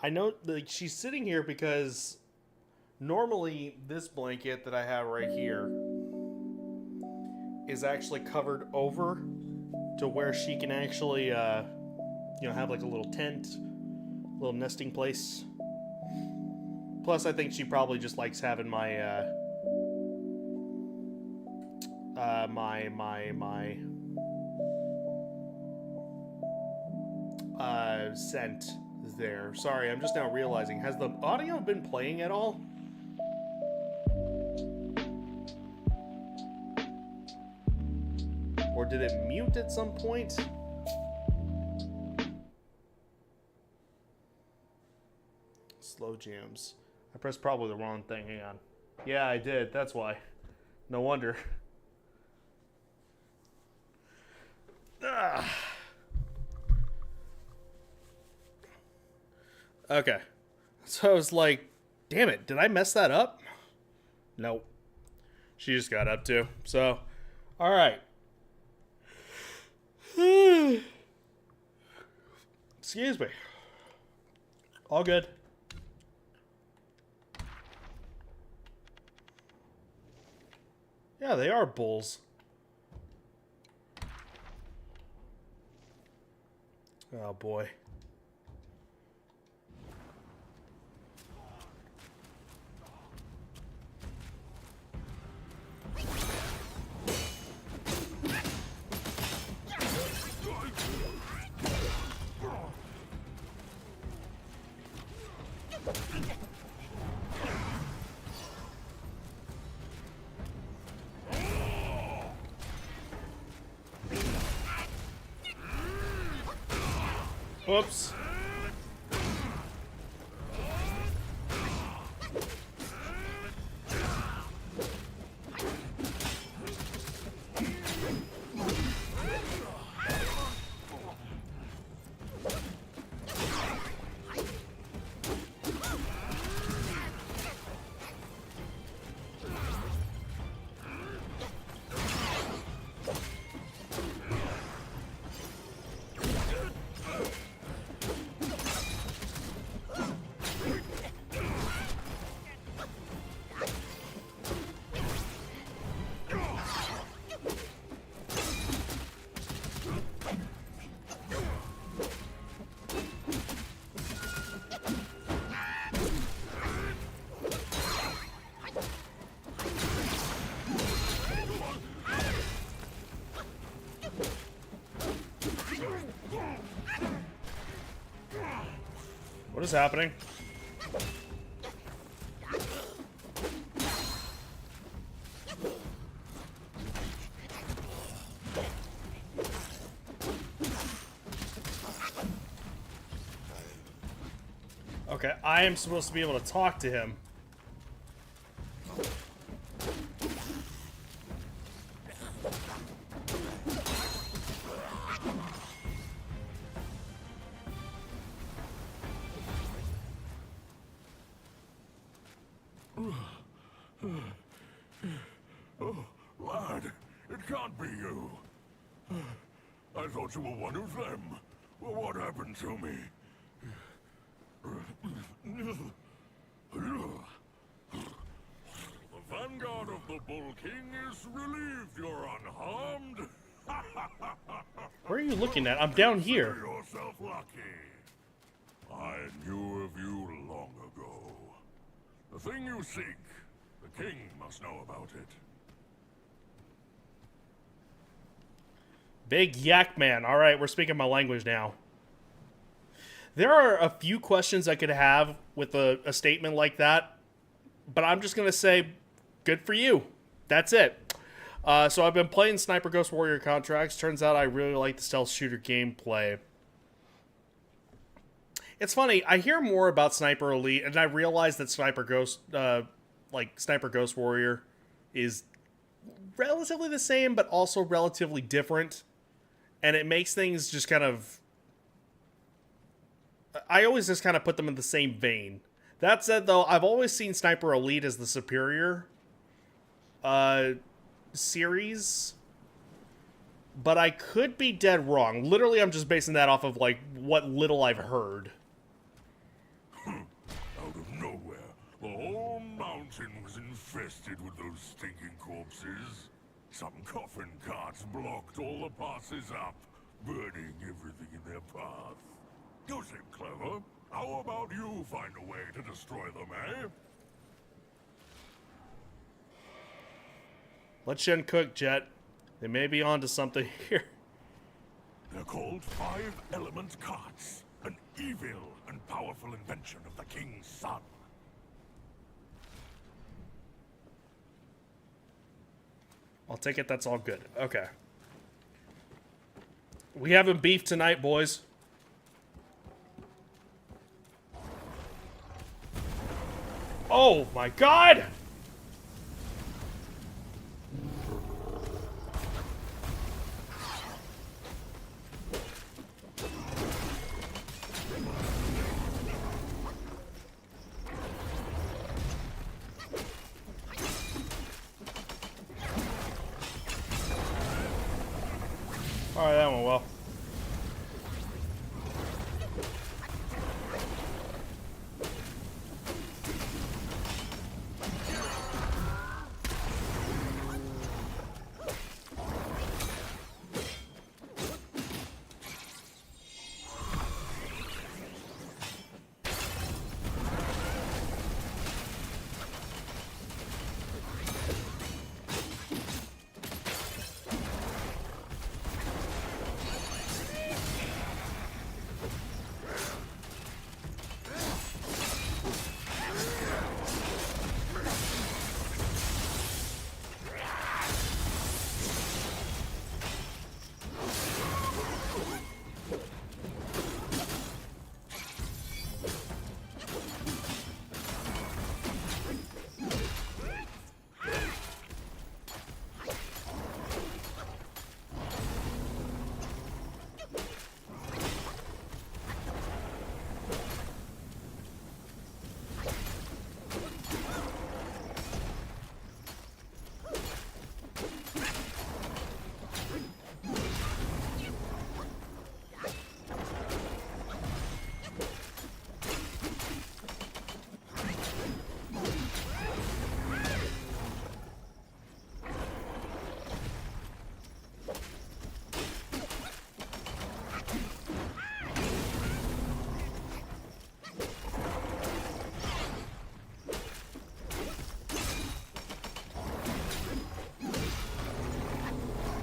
I know, like, she's sitting here because normally this blanket that I have right here is actually covered over to where she can actually, have like a little tent, little nesting place. Plus, I think she probably just likes having my, scent there. Sorry, I'm just now realizing. Has the audio been playing at all? Or did it mute at some point? Slow jams. I pressed probably the wrong thing. Hang on. Yeah, I did. That's why. No wonder. Ah. Okay. So I was like, damn it, did I mess that up? Nope. She just got up too. So, alright. Excuse me. All good. Yeah, they are bulls. Oh boy. Whoops. What is happening? Okay, I am supposed to be able to talk to him. Lad, it can't be you. I thought you were one of them. Well, what happened to me? The vanguard of the Bull King is relieved you're unharmed. Where are you looking at? I'm down here. Consider yourself lucky. I knew of you long ago. The thing you seek, the king must know about it. Big yak man. All right, we're speaking my language now. There are a few questions I could have with a statement like that, but I'm just going to say, good for you. That's it. So I've been playing Sniper Ghost Warrior Contracts. Turns out I really like the stealth shooter gameplay. It's funny, I hear more about Sniper Elite, and I realize that Sniper Ghost Warrior is relatively the same, but also relatively different. And it makes things just kind of... I always just kind of put them in the same vein. That said, though, I've always seen Sniper Elite as the superior series. But I could be dead wrong. Literally, I'm just basing that off of, like, what little I've heard. Out of nowhere, the whole mountain was infested with those stinking corpses. Some coffin carts blocked all the passes up, burning everything in their path. You seem clever. How about you find a way to destroy them, eh? Let Shen cook, Jet. They may be onto something here. They're called Five-Element Carts, an evil and powerful invention of the King's son. I'll take it that's all good. Okay. We having beef tonight, boys. Oh my god! Alright, that went well.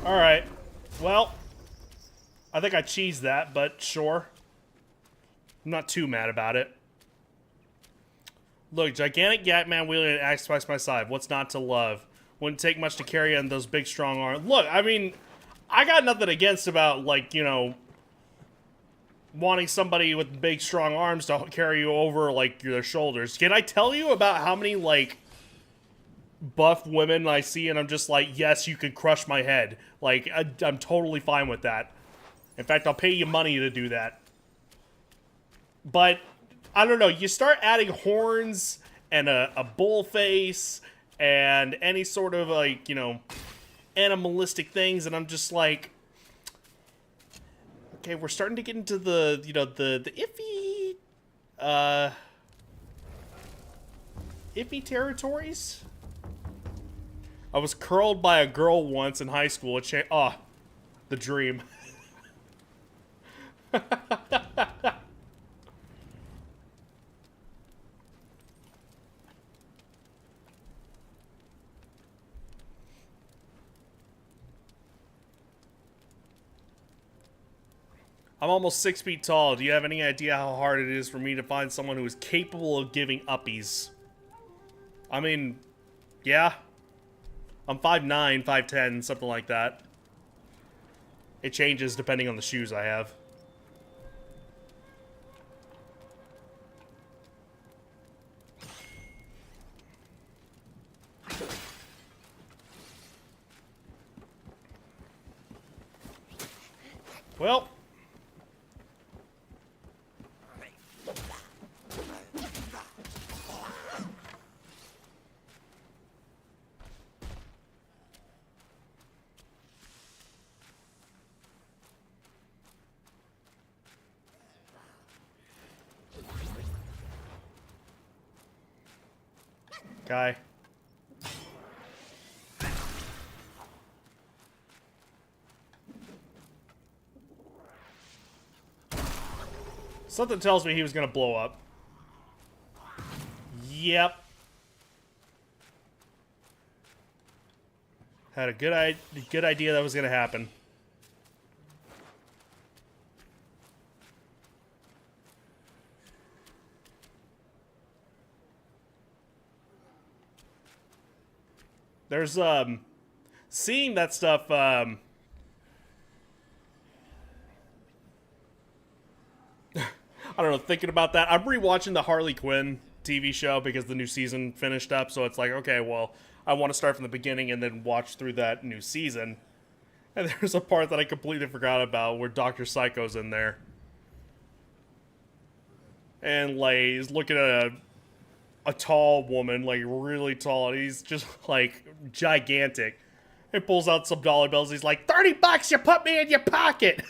Alright. Well, I think I cheesed that, but sure. I'm not too mad about it. Look, gigantic Gatman wielding an axe twice my side. What's not to love? Wouldn't take much to carry on those big, strong arms. Look, I mean, I got nothing against about, like, you know, wanting somebody with big, strong arms to carry you over, like, their shoulders. Can I tell you about how many, like, buff women I see and I'm just like, yes, you can crush my head. Like, I'm totally fine with that. In fact, I'll pay you money to do that. But, I don't know, you start adding horns and a bull face and any sort of, like, you know, animalistic things, and I'm just like, okay, we're starting to get into the, you know, the iffy territories. I was curled by a girl once in high school. The dream. I'm almost 6 feet tall. Do you have any idea how hard it is for me to find someone who is capable of giving uppies? I mean, yeah. I'm 5'9", 5'10", something like that. It changes depending on the shoes I have. Well. Guy. Something tells me he was gonna blow up. Yep. Had a good idea that was gonna happen. There's, seeing that stuff, I don't know, thinking about that. I'm rewatching the Harley Quinn TV show because the new season finished up, so it's like, okay, well, I want to start from the beginning and then watch through that new season. And there's a part that I completely forgot about where Dr. Psycho's in there. And, like, he's looking at a tall woman, like, really tall, and he's just, like, gigantic. He pulls out some dollar bills. He's like, $30, you put me in your pocket.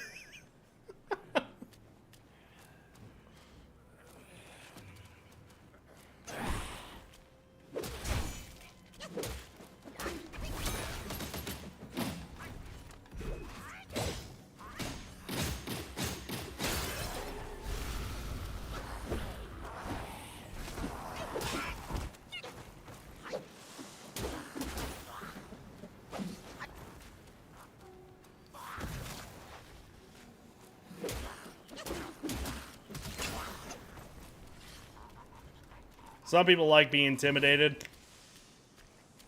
Some people like being intimidated.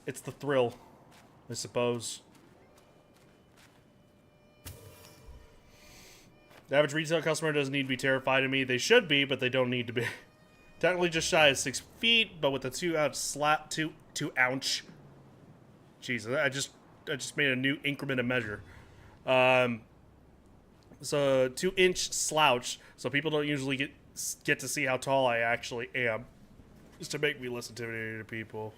It's the thrill, I suppose. The average retail customer doesn't need to be terrified of me. They should be, but they don't need to be. Technically just shy of 6 feet, but with a 2-ounce slap, 2-ounce. Jesus, I just made a new increment of measure. So 2-inch slouch, so people don't usually get to see how tall I actually am. Just to make me less intimidating to people.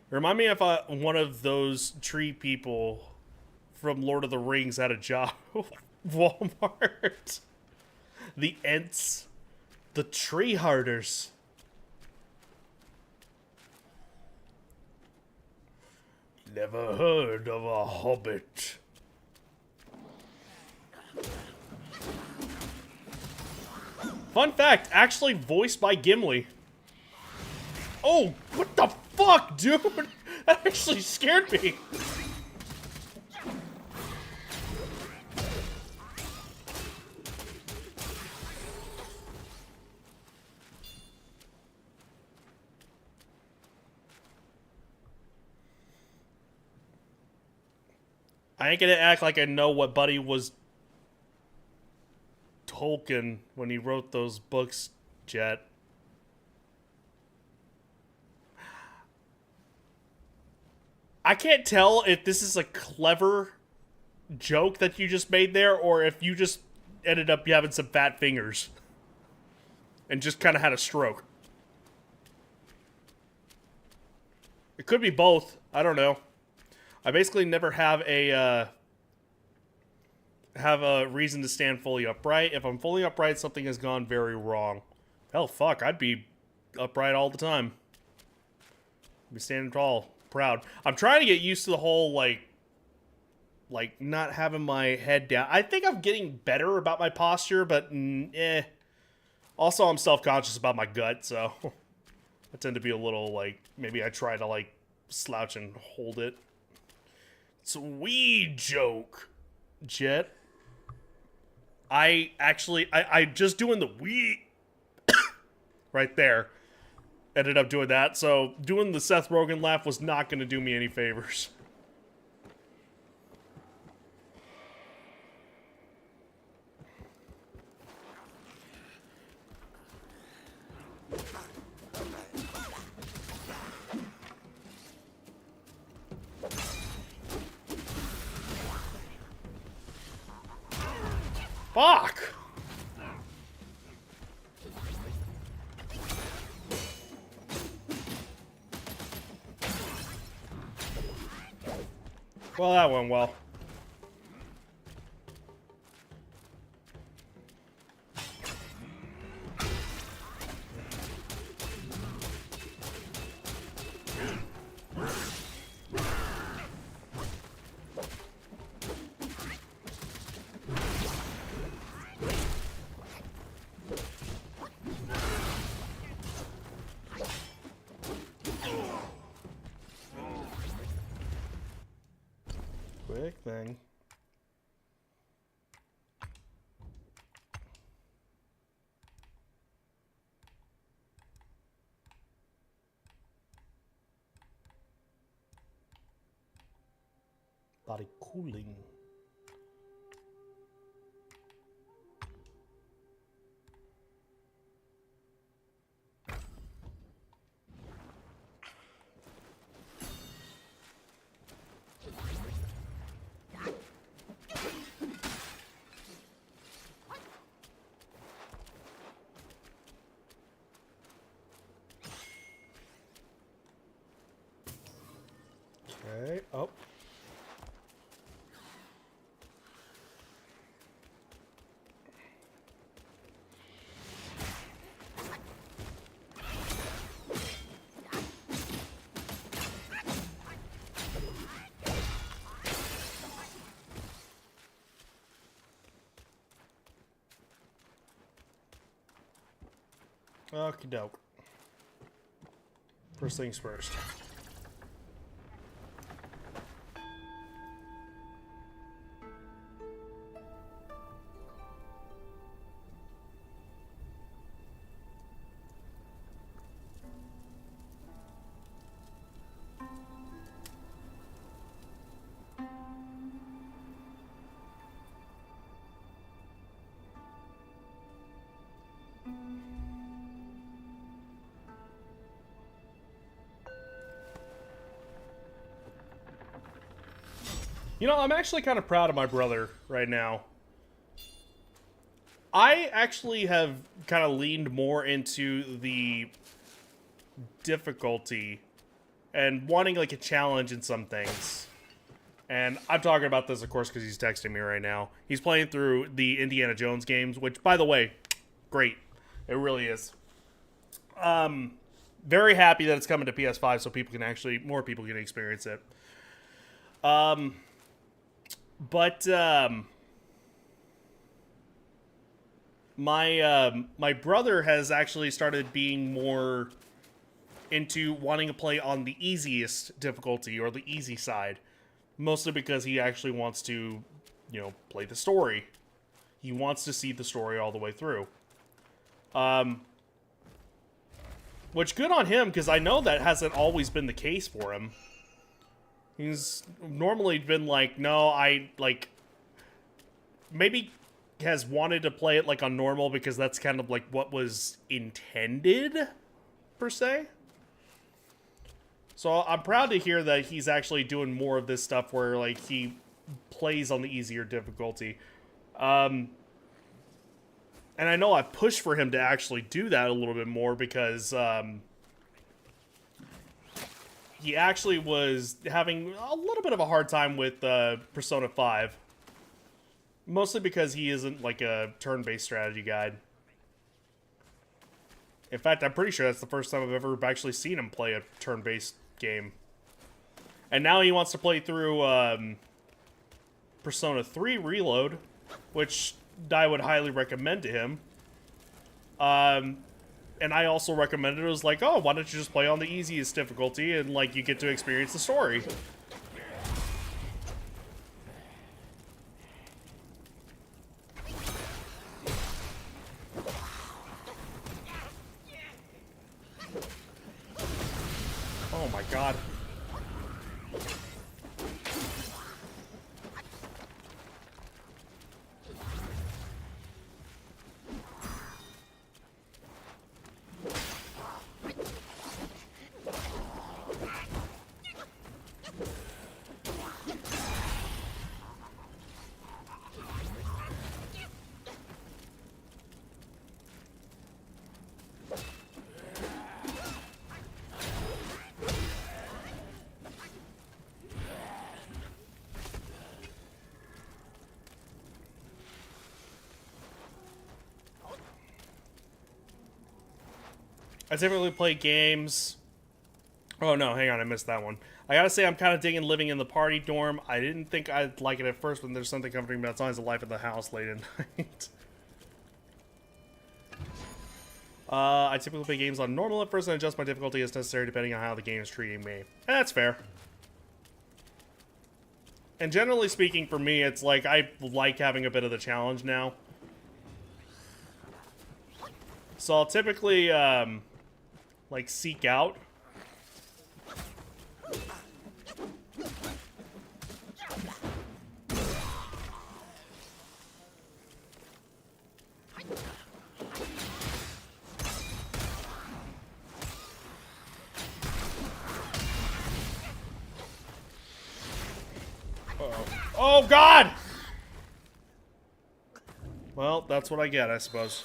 Remind me if one of those tree people from Lord of the Rings had a job. Walmart. The Ents. The Tree Herders. Never heard of a hobbit. Fun fact, actually voiced by Gimli. Oh, what the fuck, dude? That actually scared me. I ain't gonna act like I know what Buddy was Tolkien when he wrote those books, Jet. I can't tell if this is a clever joke that you just made there, or if you just ended up having some fat fingers and just kind of had a stroke. It could be both. I don't know. I basically never have a reason to stand fully upright. If I'm fully upright, something has gone very wrong. Hell, fuck, I'd be upright all the time. I'd be standing tall, proud. I'm trying to get used to the whole, like not having my head down. I think I'm getting better about my posture, but, Also, I'm self-conscious about my gut, so I tend to be a little, like, maybe I try to, like, slouch and hold it. It's a weed joke, Jet. I just doing the weed right there. Ended up doing that, so doing the Seth Rogen laugh was not going to do me any favors. Fuck! Well, that went well. Quick thing. Body cooling. Okie doke. First things first. You know, I'm actually kind of proud of my brother right now. I actually have kind of leaned more into the difficulty and wanting like a challenge in some things. And I'm talking about this, of course, because he's texting me right now. He's playing through the Indiana Jones games, which, by the way, great. It really is. Very happy that it's coming to PS5 so people can actually, more people can experience it. My brother has actually started being more into wanting to play on the easiest difficulty or the easy side, mostly because he actually wants to, you know, play the story. He wants to see the story all the way through. Which good on him, because I know that hasn't always been the case for him. He's normally been like, no, I, like, maybe has wanted to play it, like, on normal, because that's kind of, like, what was intended, per se. So I'm proud to hear that he's actually doing more of this stuff where, like, he plays on the easier difficulty. And I know I've pushed for him to actually do that a little bit more because, he actually was having a little bit of a hard time with Persona 5. Mostly because he isn't like a turn-based strategy guide. In fact, I'm pretty sure that's the first time I've ever actually seen him play a turn-based game. And now he wants to play through Persona 3 Reload, which I would highly recommend to him. And I also recommended it. It was like, oh, why don't you just play on the easiest difficulty and, like, you get to experience the story. Oh my god. I typically play games... Oh no, hang on, I missed that one. I gotta say, I'm kind of digging living in the party dorm. I didn't think I'd like it at first, but there's something comforting about signs of life at the house late at night. I typically play games on normal at first and adjust my difficulty as necessary depending on how the game is treating me. That's fair. And generally speaking, for me, it's like, I like having a bit of the challenge now. So I'll typically, like, seek out. Uh-oh. Oh, God! Well, that's what I get, I suppose.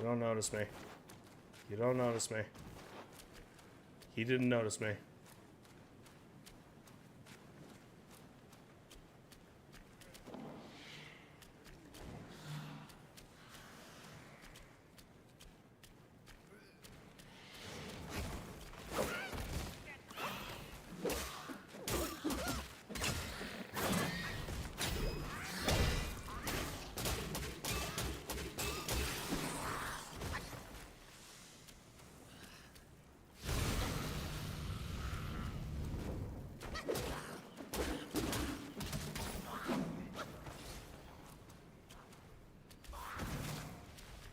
don't notice me. You don't notice me. He didn't notice me.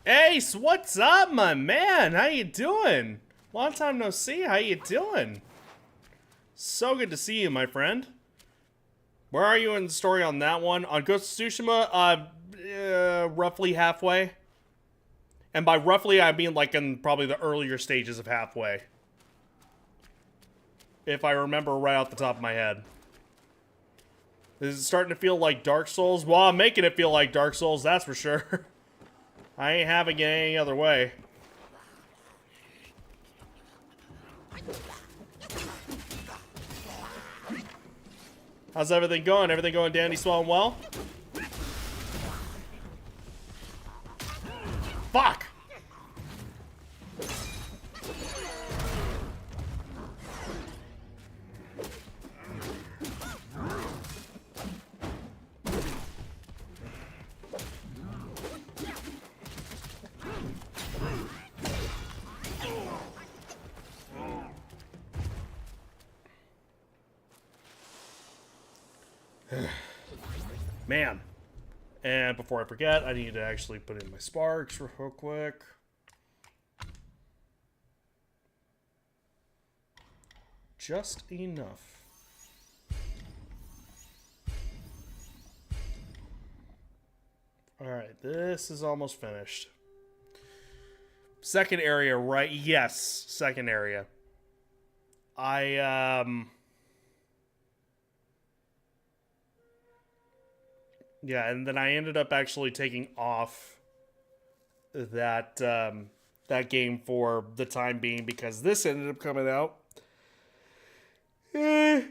Ace, what's up, my man? How you doing? Long time no see. How you doing? So good to see you, my friend. Where are you in the story on that one? On Ghost of Tsushima, roughly halfway. And by roughly, I mean like in probably the earlier stages of halfway. If I remember right off the top of my head. Is it starting to feel like Dark Souls? Well, I'm making it feel like Dark Souls, that's for sure. I ain't having it any other way. How's everything going? Everything going dandy, swell, and well? Fuck! Man. And before I forget, I need to actually put in my sparks real quick. Just enough. Alright, this is almost finished. Second area, right? Yes, second area. Yeah, and then I ended up actually taking off that that game for the time being because this ended up coming out. As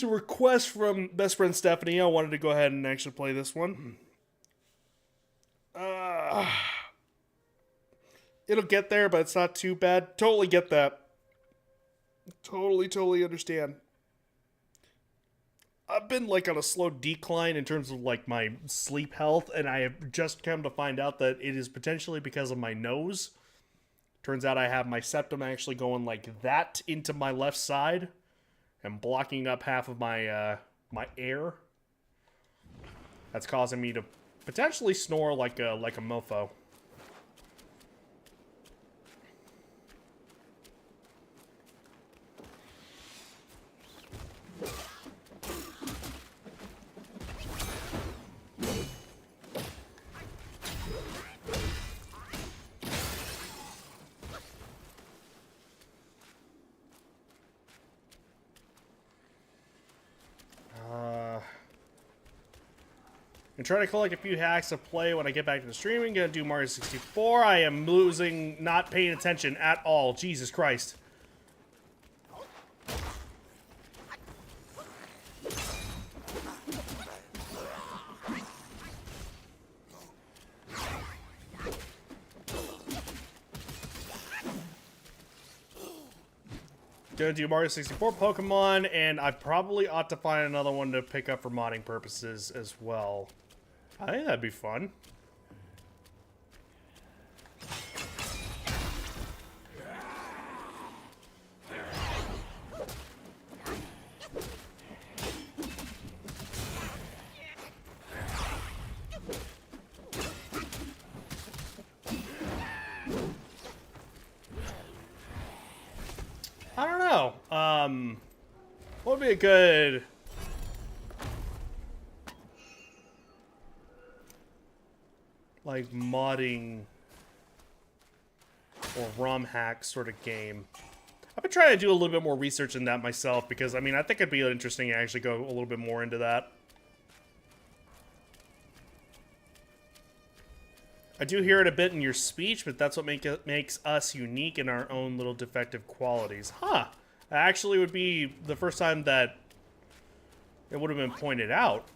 a request from best friend Stephanie, I wanted to go ahead and actually play this one. It'll get there, but it's not too bad. Totally get that. Totally understand. I've been like on a slow decline in terms of like my sleep health, and I have just come to find out that it is potentially because of my nose. Turns out I have my septum actually going like that into my left side and blocking up half of my my air. That's causing me to potentially snore like a mofo. I'm trying to collect a few hacks to play when I get back to the streaming. Gonna do Mario 64. I am losing, not paying attention at all. Jesus Christ. Gonna do Mario 64 Pokemon, and I probably ought to find another one to pick up for modding purposes as well. I think that'd be fun. I don't know. What would be a good... like modding or ROM hack sort of game. I've been trying to do a little bit more research in that myself because, I mean, I think it'd be interesting to actually go a little bit more into that. I do hear it a bit in your speech, but that's what makes us unique in our own little defective qualities. Huh. That actually would be the first time that it would have been pointed out.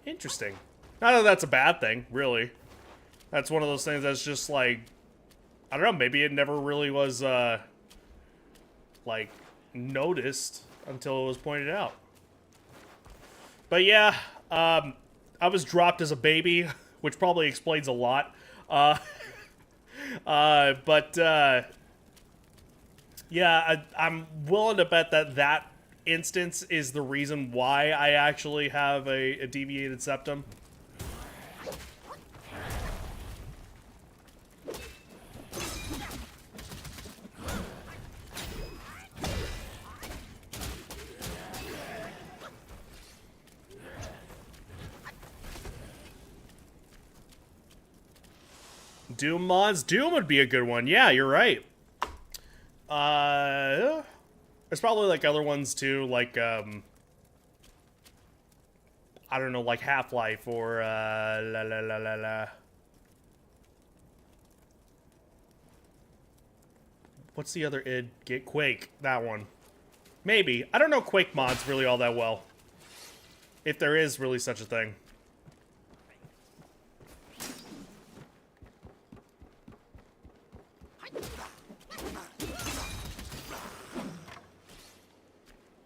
Interesting. Not that that's a bad thing, really. That's one of those things that's just like, I don't know, maybe it never really was, like, noticed until it was pointed out. But yeah, I was dropped as a baby, which probably explains a lot. Yeah, I'm willing to bet that that instance is the reason why I actually have a deviated septum. Doom mods? Doom would be a good one. Yeah, you're right. There's probably like other ones too, like I don't know, like Half-Life or what's the other id? Get Quake, that one. Maybe. I don't know Quake mods really all that well. If there is really such a thing.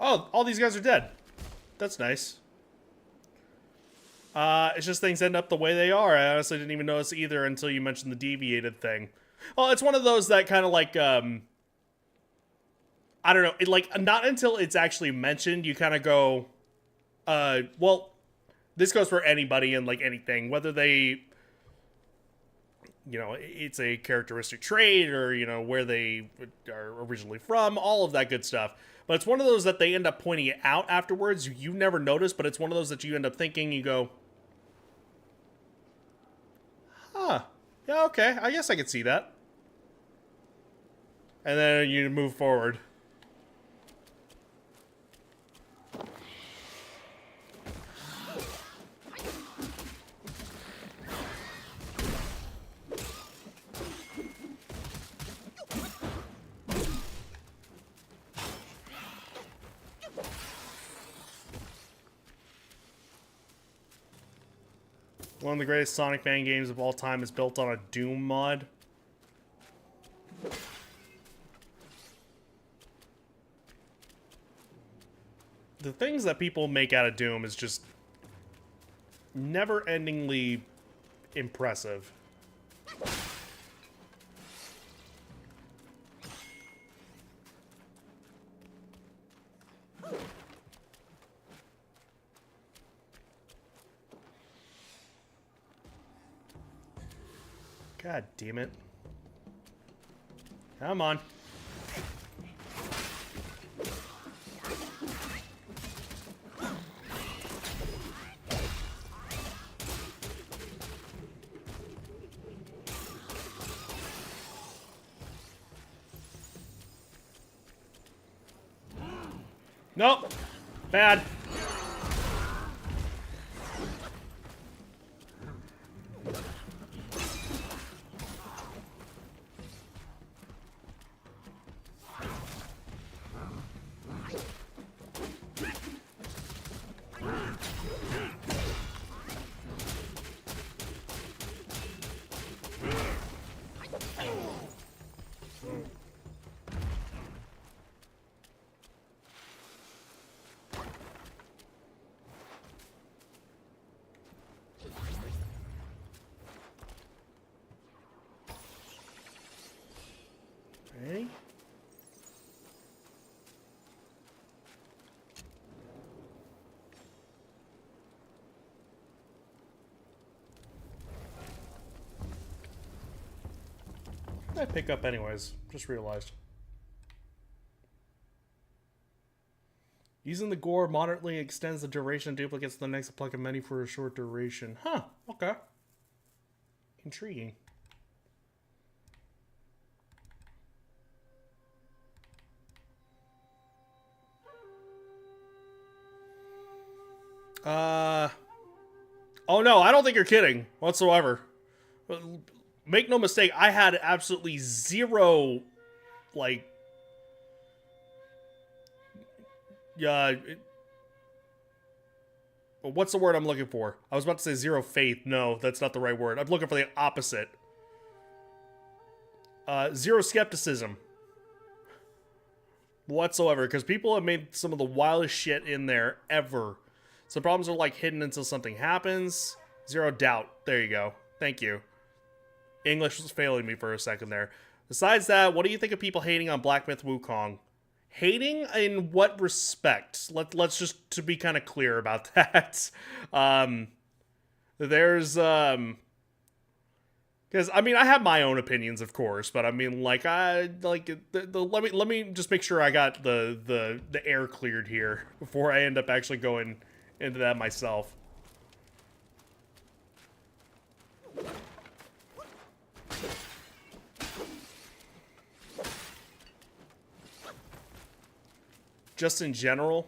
Oh, all these guys are dead. That's nice. It's just things end up the way they are. I honestly didn't even notice either until you mentioned the deviated thing. Well, it's one of those that kind of like, I don't know, it like, not until it's actually mentioned, you kind of go, well, this goes for anybody and like anything, whether they, you know, it's a characteristic trait or, you know, where they are originally from, all of that good stuff. But it's one of those that they end up pointing it out afterwards. You never notice, but it's one of those that you end up thinking, you go, huh, yeah, okay, I guess I could see that. And then you move forward. One of the greatest Sonic fan games of all time is built on a Doom mod. The things that people make out of Doom is just never-endingly impressive. God damn it. Come on. Nope. Bad. Ready? I pick up anyways. Just realized. Using the gore moderately extends the duration of duplicates to the next apply many for a short duration. Huh, okay. Intriguing. Oh no, I don't think you're kidding whatsoever. Make no mistake, I had absolutely zero, like, what's the word I'm looking for? I was about to say zero faith. No, that's not the right word. I'm looking for the opposite. Zero skepticism whatsoever, because people have made some of the wildest shit in there ever. Some problems are like hidden until something happens. Zero doubt. There you go. Thank you. English was failing me for a second there. Besides that, what do you think of people hating on Black Myth Wukong? Hating in what respect? Let's just to be kind of clear about that. There's because I mean I have my own opinions, of course, but I mean like let me just make sure I got the air cleared here before I end up actually going into that myself. Just in general,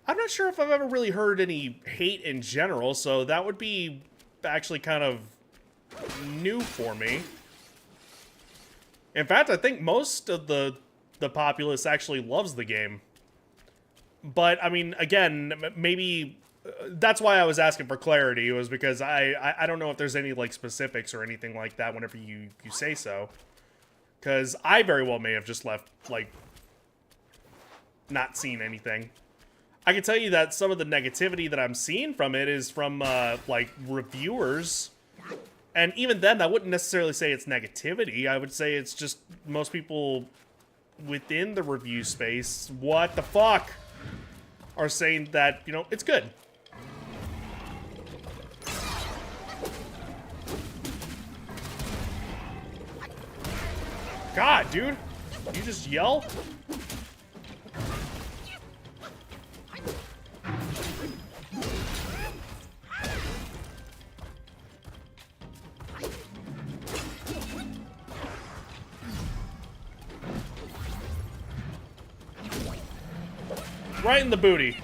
I'm not sure if I've ever really heard any hate in general, so that would be actually kind of new for me. In fact, I think most of the populace actually loves the game. But, I mean, again, maybe that's why I was asking for clarity, was because I don't know if there's any, like, specifics or anything like that whenever you say so. Because I very well may have just left, like, not seen anything. I can tell you that some of the negativity that I'm seeing from it is from, like, reviewers. And even then, I wouldn't necessarily say it's negativity. I would say it's just most people within the review space, what the fuck, are saying that, you know, it's good. God, dude. You just yell? Right in the booty.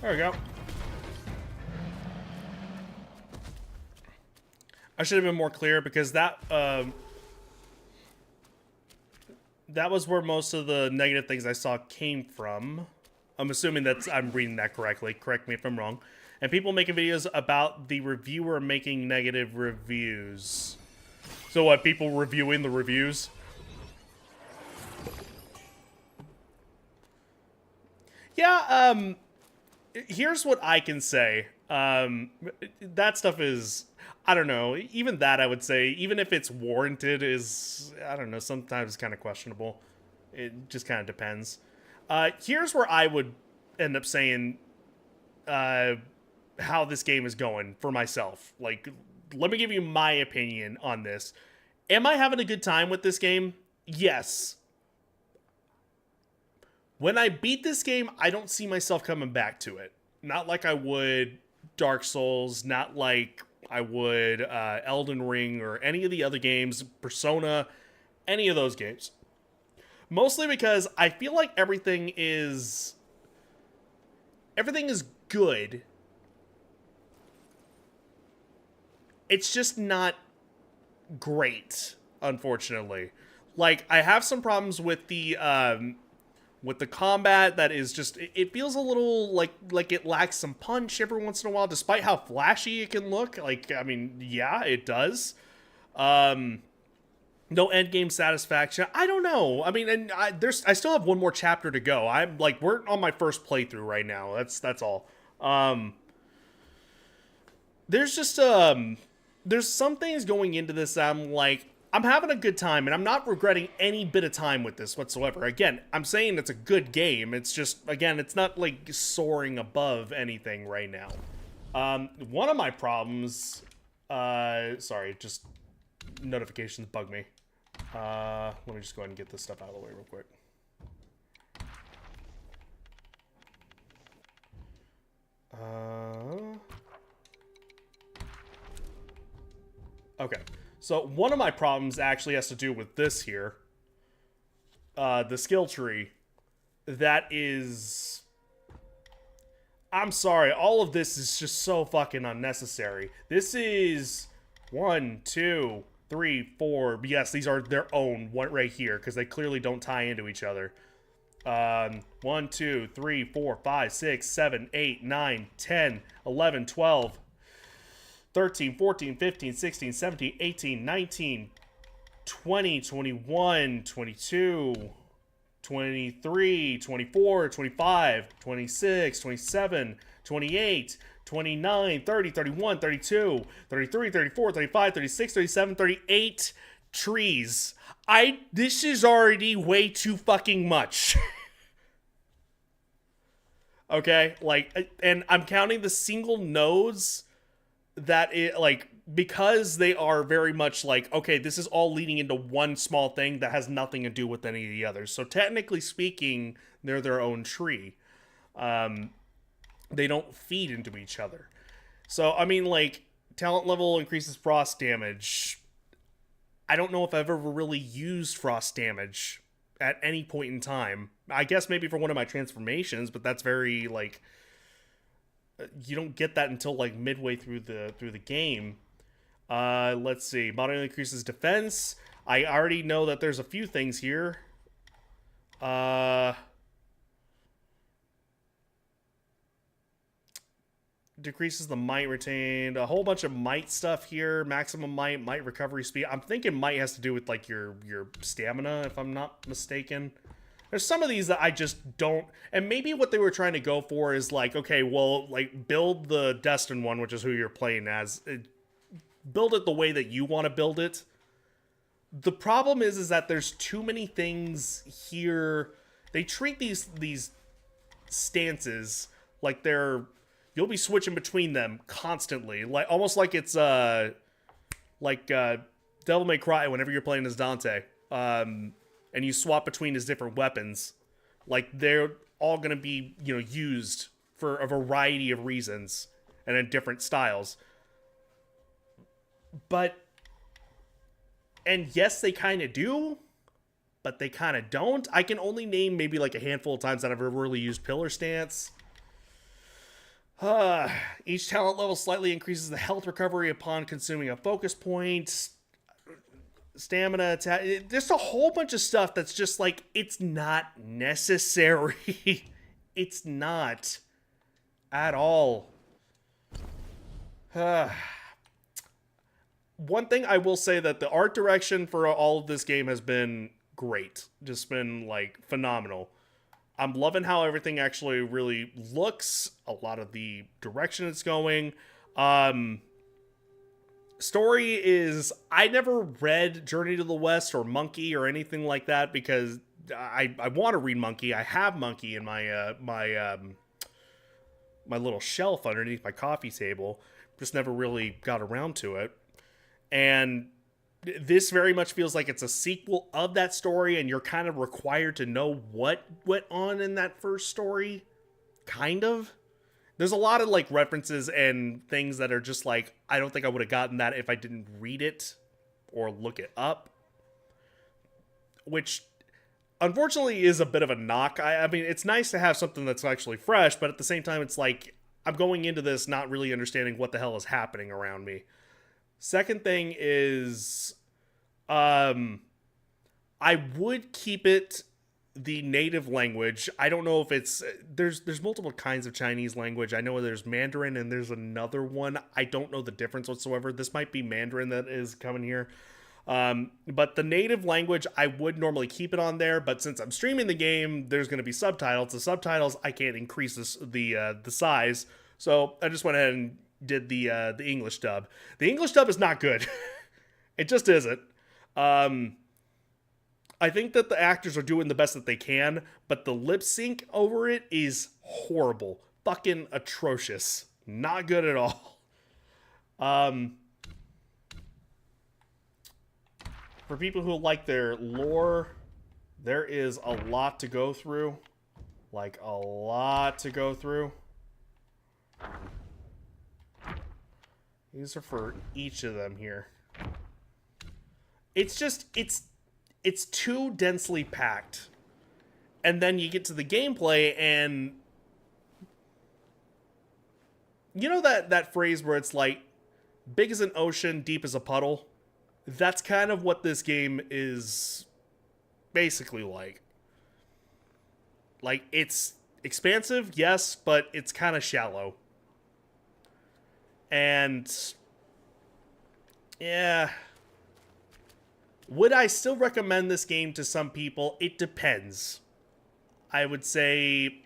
There we go. I should have been more clear because that was where most of the negative things I saw came from. I'm assuming I'm reading that correctly. Correct me if I'm wrong. And people making videos about the reviewer making negative reviews. So what, people reviewing the reviews? Yeah, here's what I can say. That stuff is, I don't know, even that I would say, even if it's warranted, is, I don't know, sometimes kind of questionable. It just kind of depends. Here's where I would end up saying how this game is going for myself. Like, let me give you my opinion on this. Am I having a good time with this game? Yes. When I beat this game, I don't see myself coming back to it. Not like I would Dark Souls, not like I would Elden Ring or any of the other games, Persona, any of those games. Mostly because I feel like everything is good. It's just not great, unfortunately. Like, I have some problems with the combat that is just, it feels a little like it lacks some punch every once in a while, despite how flashy it can look. Like, I mean, yeah, it does. No end game satisfaction. I don't know. I mean, and I still have one more chapter to go. I'm like, we're on my first playthrough right now. That's all. There's just there's some things going into this that I'm like, I'm having a good time, and I'm not regretting any bit of time with this whatsoever. Again, I'm saying it's a good game. It's just, again, it's not like soaring above anything right now. One of my problems, sorry, just notifications bug me. Let me just go ahead and get this stuff out of the way real quick. Okay, so one of my problems actually has to do with this here. The skill tree. That is... I'm sorry, all of this is just so fucking unnecessary. This is 1, 2, 3, 4. Yes, these are their own one right here, because they clearly don't tie into each other. 1, 2, 3, 4, 5, 6, 7, 8, 9, 10, 11, 12, 13, 14, 15, 16, 17, 18, 19, 20, 21, 22, 23, 24, 25, 26, 27, 28, 29, 30, 31, 32, 33, 34, 35, 36, 37, 38 trees. This is already way too fucking much. Okay, like, and I'm counting the single nodes that it, like, because they are very much like, okay, this is all leading into one small thing that has nothing to do with any of the others. So technically speaking, they're their own tree. They don't feed into each other. So, I mean, like, talent level increases frost damage. I don't know if I've ever really used frost damage at any point in time. I guess maybe for one of my transformations, but that's very, like, you don't get that until, like, midway through the game. Let's see. Moderately increases defense. I already know that there's a few things here. Decreases the might retained. A whole bunch of might stuff here. Maximum might recovery speed. I'm thinking might has to do with, like, your stamina, if I'm not mistaken. There's some of these that I just don't... And maybe what they were trying to go for is, like, okay, well, like, build the Destined one, which is who you're playing as. Build it the way that you want to build it. The problem is that there's too many things here. They treat these stances like they're... You'll be switching between them constantly. Like, almost like it's, Devil May Cry whenever you're playing as Dante. And you swap between his different weapons. Like, they're all going to be, you know, used for a variety of reasons. And in different styles. But... And yes, they kind of do. But they kind of don't. I can only name maybe like a handful of times that I've ever really used Pillar Stance. Each talent level slightly increases the health recovery upon consuming a focus point. Stamina, there's a whole bunch of stuff that's just like, it's not necessary. It's not. At all. One thing I will say that the art direction for all of this game has been great. Just been, like, phenomenal. I'm loving how everything actually really looks. A lot of the direction it's going. Story is... I never read Journey to the West or Monkey or anything like that because I want to read Monkey. I have Monkey in my my little shelf underneath my coffee table. Just never really got around to it. And this very much feels like it's a sequel of that story, and you're kind of required to know what went on in that first story. Kind of. There's a lot of, like, references and things that are just like, I don't think I would have gotten that if I didn't read it or look it up. Which, unfortunately, is a bit of a knock. I mean, it's nice to have something that's actually fresh, but at the same time, it's like, I'm going into this not really understanding what the hell is happening around me. Second thing is, I would keep it the native language. I don't know if it's... There's multiple kinds of Chinese language. I know there's Mandarin and there's another one. I don't know the difference whatsoever. This might be Mandarin that is coming here. But the native language, I would normally keep it on there, but since I'm streaming the game, there's going to be subtitles. The subtitles, I can't increase the size, so I just went ahead and did the English dub. The English dub is not good. It just isn't. I think that the actors are doing the best that they can, but the lip sync over it is horrible. Fucking atrocious. Not good at all. For people who like their lore, there is a lot to go through. Like, a lot to go through. These are for each of them here. It's just, it's too densely packed. And then you get to the gameplay and... You know that phrase where it's like, big as an ocean, deep as a puddle? That's kind of what this game is basically like. Like, it's expansive, yes, but it's kind of shallow. And... yeah... Would I still recommend this game to some people? It depends. I would say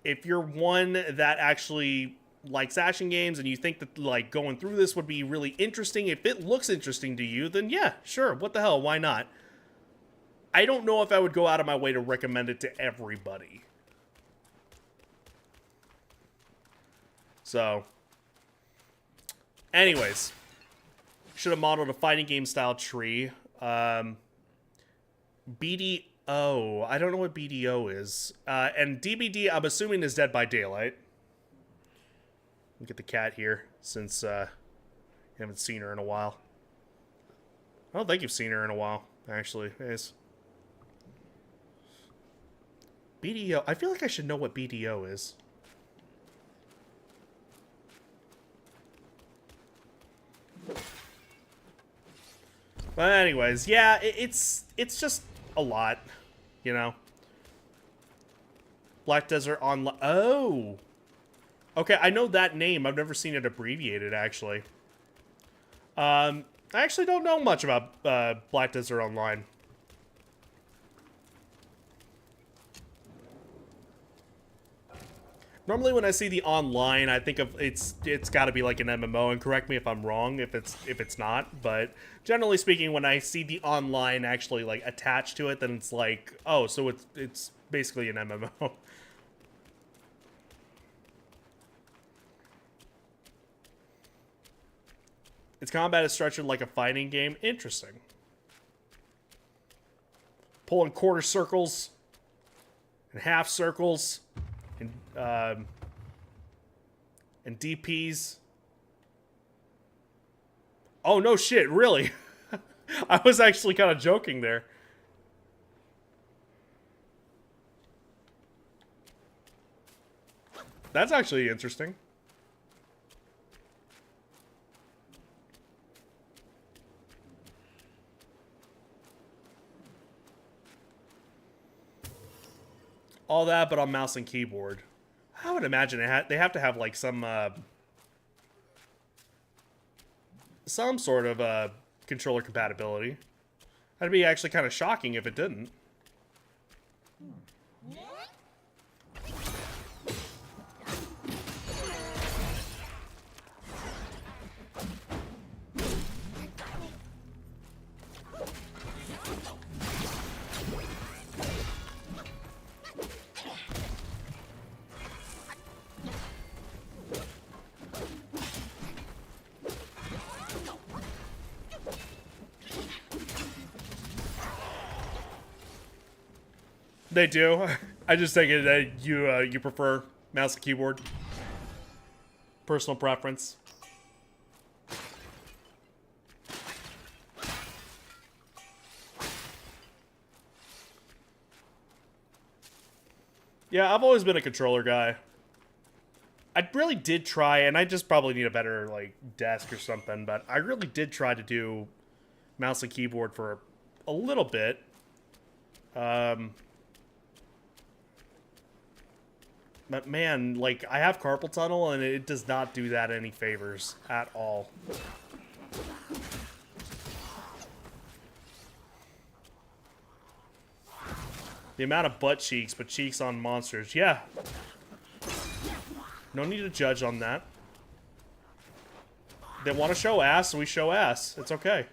if you're one that actually likes action games and you think that like going through this would be really interesting, if it looks interesting to you, then yeah, sure, what the hell, why not? I don't know if I would go out of my way to recommend it to everybody. So, anyways, should have modeled a fighting game style tree. BDO. I don't know what BDO is. And DBD, I'm assuming, is Dead by Daylight. Look at the cat here, since I haven't seen her in a while. I don't think you've seen her in a while, actually. It's BDO. I feel like I should know what BDO is. But anyways, yeah, it's just a lot, you know. Black Desert Online. Oh, okay, I know that name. I've never seen it abbreviated, actually. I actually don't know much about Black Desert Online. Normally, when I see the online, I think of it's got to be like an MMO. And correct me if I'm wrong if it's not. But generally speaking, when I see the online actually like attached to it, then it's like, oh, so it's basically an MMO. Its combat is structured like a fighting game. Interesting. Pulling quarter circles and half circles. And DPs. Oh, no shit, really? I was actually kind of joking there. That's actually interesting. All that, but on mouse and keyboard. I would imagine they have to have like some sort of controller compatibility. That'd be actually kind of shocking if it didn't. They do. I just think that you prefer mouse and keyboard. Personal preference. Yeah, I've always been a controller guy. I really did try, and I just probably need a better like desk or something, but I really did try to do mouse and keyboard for a little bit. But man, like, I have carpal tunnel, and it does not do that any favors at all. The amount of butt cheeks, but cheeks on monsters. Yeah. No need to judge on that. They want to show ass, so we show ass. It's okay.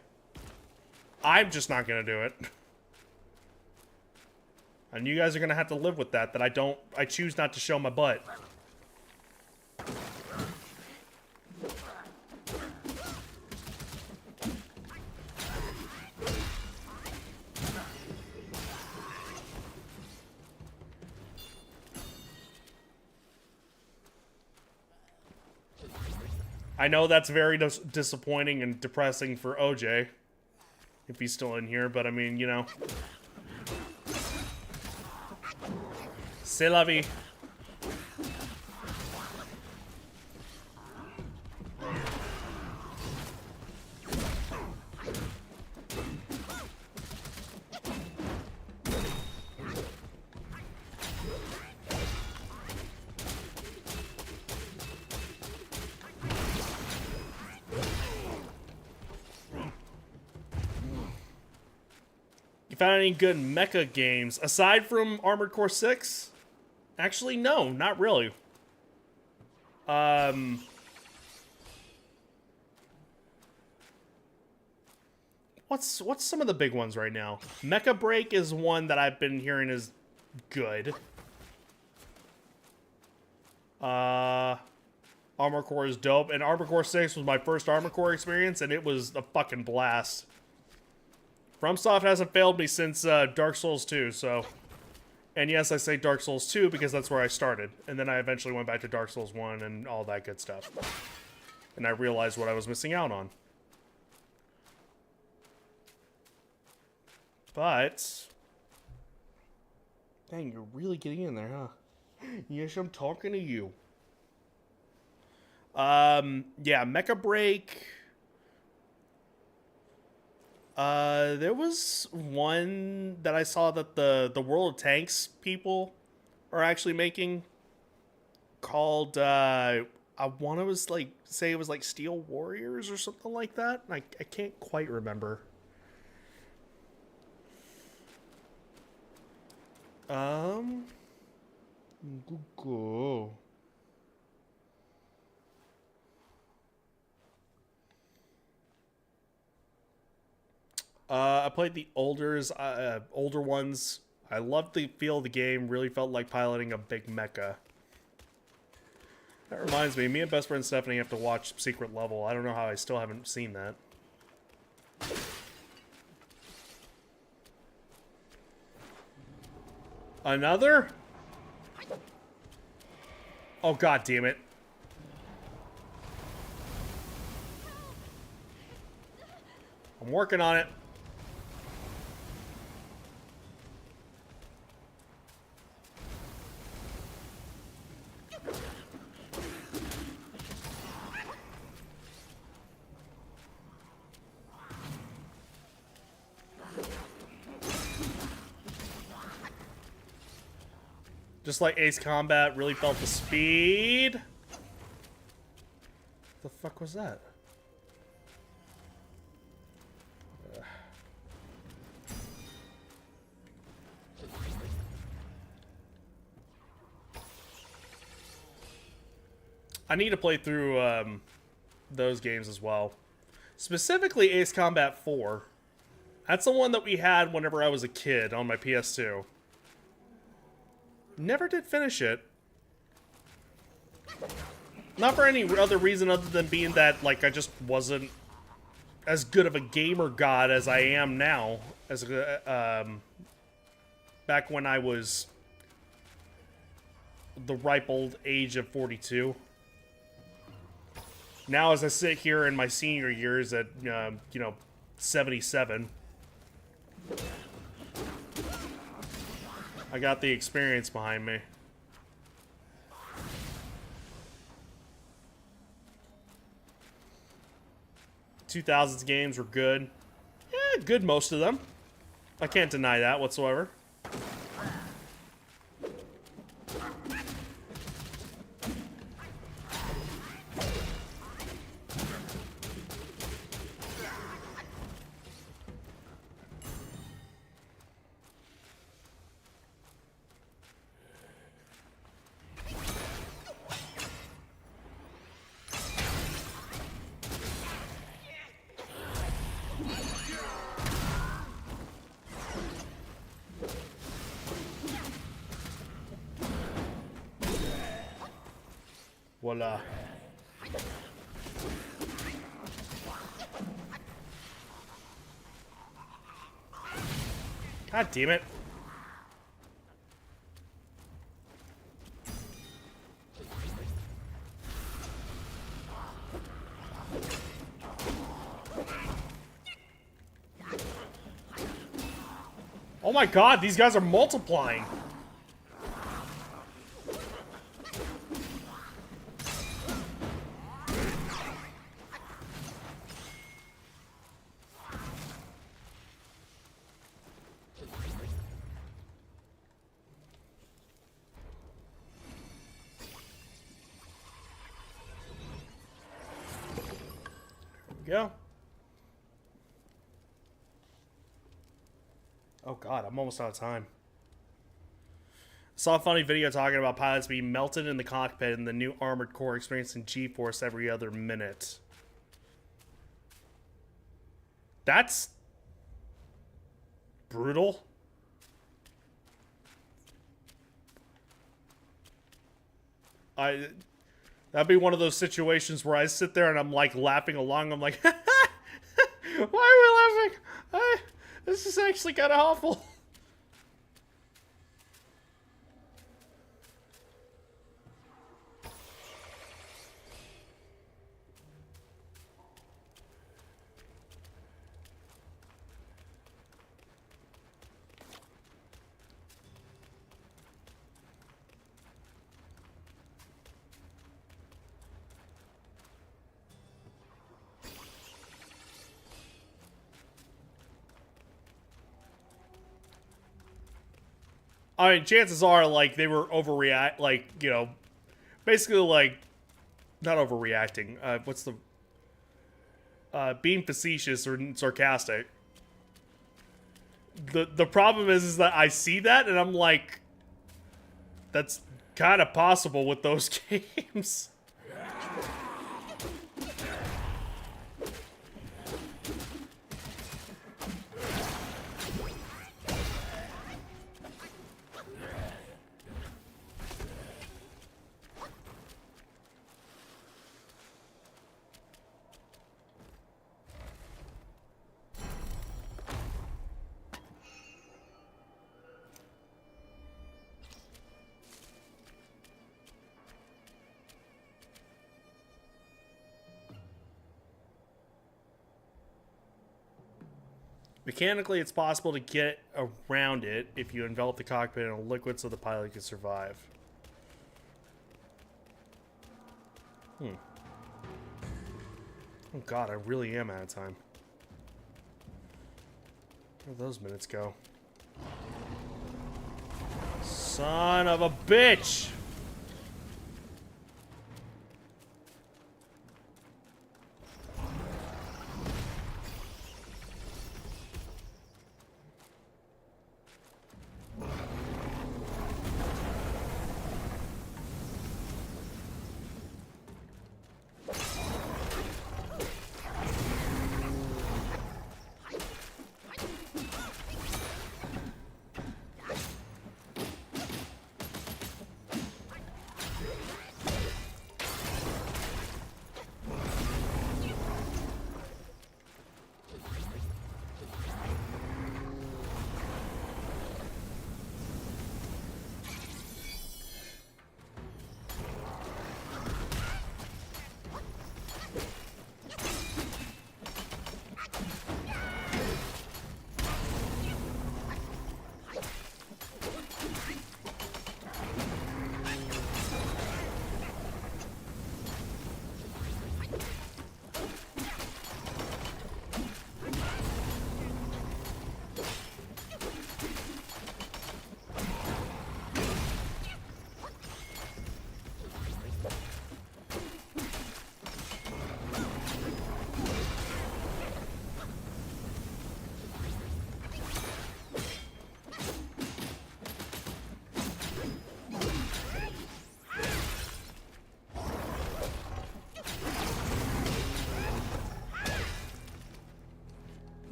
I'm just not gonna do it. And you guys are gonna have to live with that, I choose not to show my butt. I know that's very disappointing and depressing for OJ, if he's still in here, but I mean, you know. C'est la vie. Found any good mecha games aside from Armored Core 6? Actually, no, not really. What's some of the big ones right now? Mecha Break is one that I've been hearing is good. Armored Core is dope, and Armored Core 6 was my first Armored Core experience, and it was a fucking blast. FromSoft hasn't failed me since Dark Souls 2, so... And yes, I say Dark Souls 2 because that's where I started. And then I eventually went back to Dark Souls 1 and all that good stuff. And I realized what I was missing out on. But... Dang, you're really getting in there, huh? Yes, I'm talking to you. Yeah, Mecha Break... there was one that I saw that the World of Tanks people are actually making called, I want to say it was like Steel Warriors or something like that. I can't quite remember. Google. I played the older ones. I loved the feel of the game. Really felt like piloting a big mecha. That reminds me, me and best friend Stephanie have to watch Secret Level. I don't know how I still haven't seen that. Another? Oh, god damn it. I'm working on it. Just like Ace Combat, really felt the speed. The fuck was that? I need to play through those games as well. Specifically Ace Combat 4. That's the one that we had whenever I was a kid on my PS2. Never did finish it. Not for any other reason other than being that, like, I just wasn't as good of a gamer god as I am now. As back when I was the ripe old age of 42. Now, as I sit here in my senior years at, 77, I got the experience behind me. '2000s games were good. Yeah, good most of them. I can't deny that whatsoever. Voila. God damn it. Oh my god, these guys are multiplying. Go. Oh god, I'm almost out of time. Saw a funny video talking about pilots being melted in the cockpit and the new armored core experiencing G-force every other minute. That's brutal. That'd be one of those situations where I sit there and I'm like laughing along. I'm like, why are we laughing? This is actually kind of awful. I mean, chances are, like, they were like, you know, basically, like, not overreacting. What's the, being facetious or sarcastic. The problem is that I see that and I'm like, that's kind of possible with those games. Mechanically, it's possible to get around it if you envelop the cockpit in a liquid so the pilot can survive. Oh god, I really am out of time. Where'd those minutes go? Son of a bitch!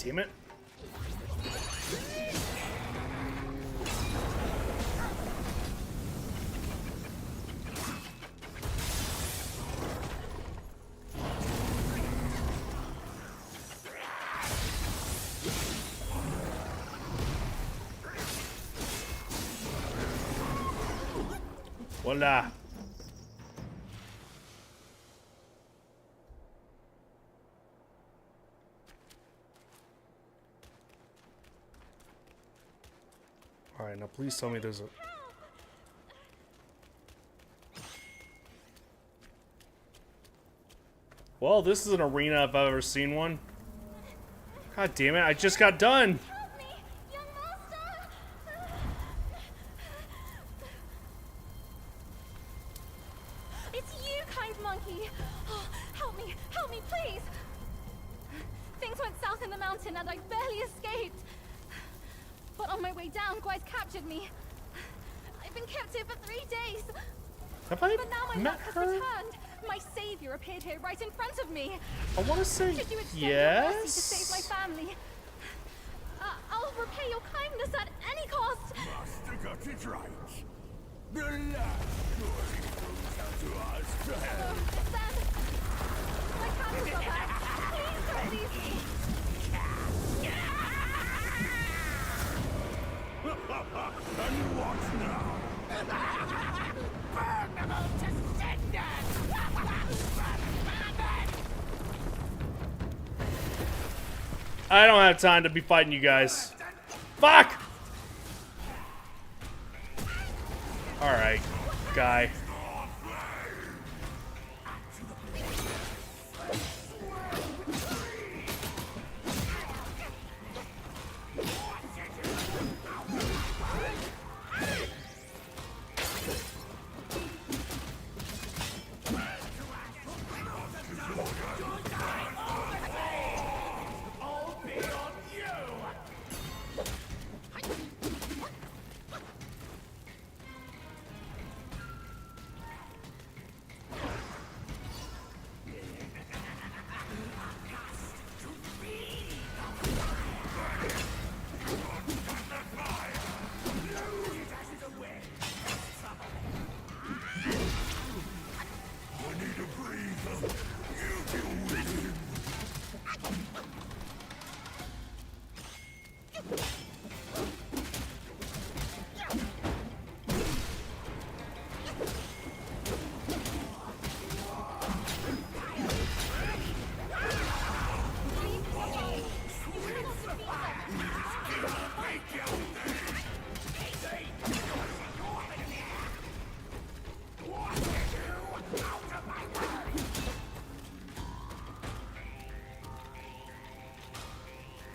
damn it. Voila. Alright, now please tell me there's a... Well, this is an arena if I've ever seen one. God damn it, I just got done! Help me, young master! It's you, kind monkey! Oh, help me, please! Things went south in the mountain and I barely escaped. But on my way down, Guai's captured me. I've been kept here for 3 days. Have I But now my met luck has her? returned. My savior appeared here right in front of me. I want to say Should you extend your mercy to yes. save my family? I'll repay your kindness at any cost. Master got it right. The land surely goes out to us to help. Sam, my candles are back. Please don't leave me. And what now? Burn them all to cinders! I don't have time to be fighting you guys. Fuck! Alright, guy.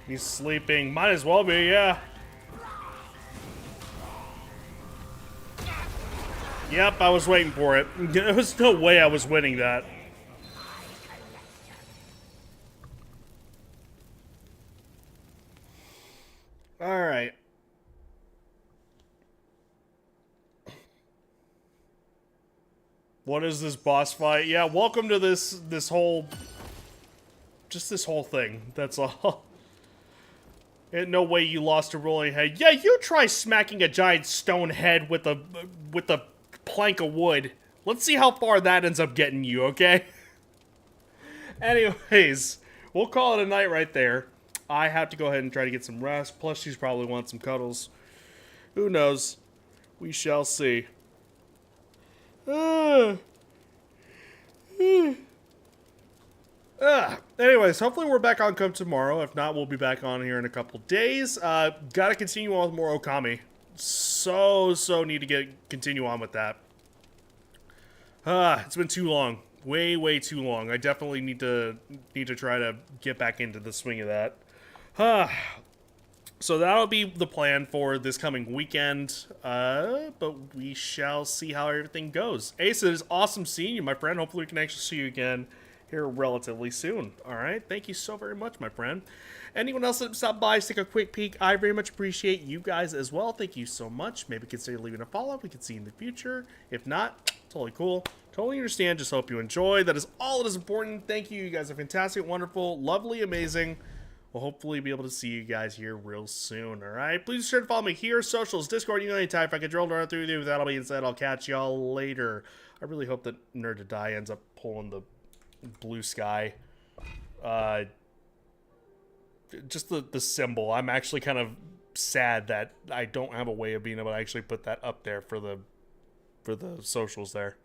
He's sleeping. Might as well be, yeah. Yep, I was waiting for it. There was no way I was winning that. Alright. What is this boss fight? Yeah, welcome to this whole... Just this whole thing. That's all. Ain't no way you lost a rolling head. Yeah, you try smacking a giant stone head with a plank of wood. Let's see how far that ends up getting you, okay? Anyways, we'll call it a night right there. I have to go ahead and try to get some rest. Plus, she's probably wants some cuddles. Who knows? We shall see. Anyways, hopefully we're back on come tomorrow. If not, we'll be back on here in a couple days. Gotta continue on with more Okami. So need to continue on with that. It's been too long. Way too long. I definitely need to try to get back into the swing of that. So that'll be the plan for this coming weekend. But we shall see how everything goes. Ace, it is awesome seeing you, my friend. Hopefully we can actually see you again here relatively soon. Alright, thank you so very much, my friend. Anyone else that stopped by, take a quick peek. I very much appreciate you guys as well. Thank you so much. Maybe consider leaving a follow. We can see you in the future. If not, totally cool. Totally understand. Just hope you enjoy. That is all that is important. Thank you. You guys are fantastic, wonderful, lovely, amazing, we'll hopefully be able to see you guys here real soon. All right, please be sure to follow me here, socials, Discord, anytime. If I can drill down through you, with that all being said, I'll catch y'all later. I really hope that Nerd to Die ends up pulling the blue sky. Just the symbol. I'm actually kind of sad that I don't have a way of being able to actually put that up there for the socials there.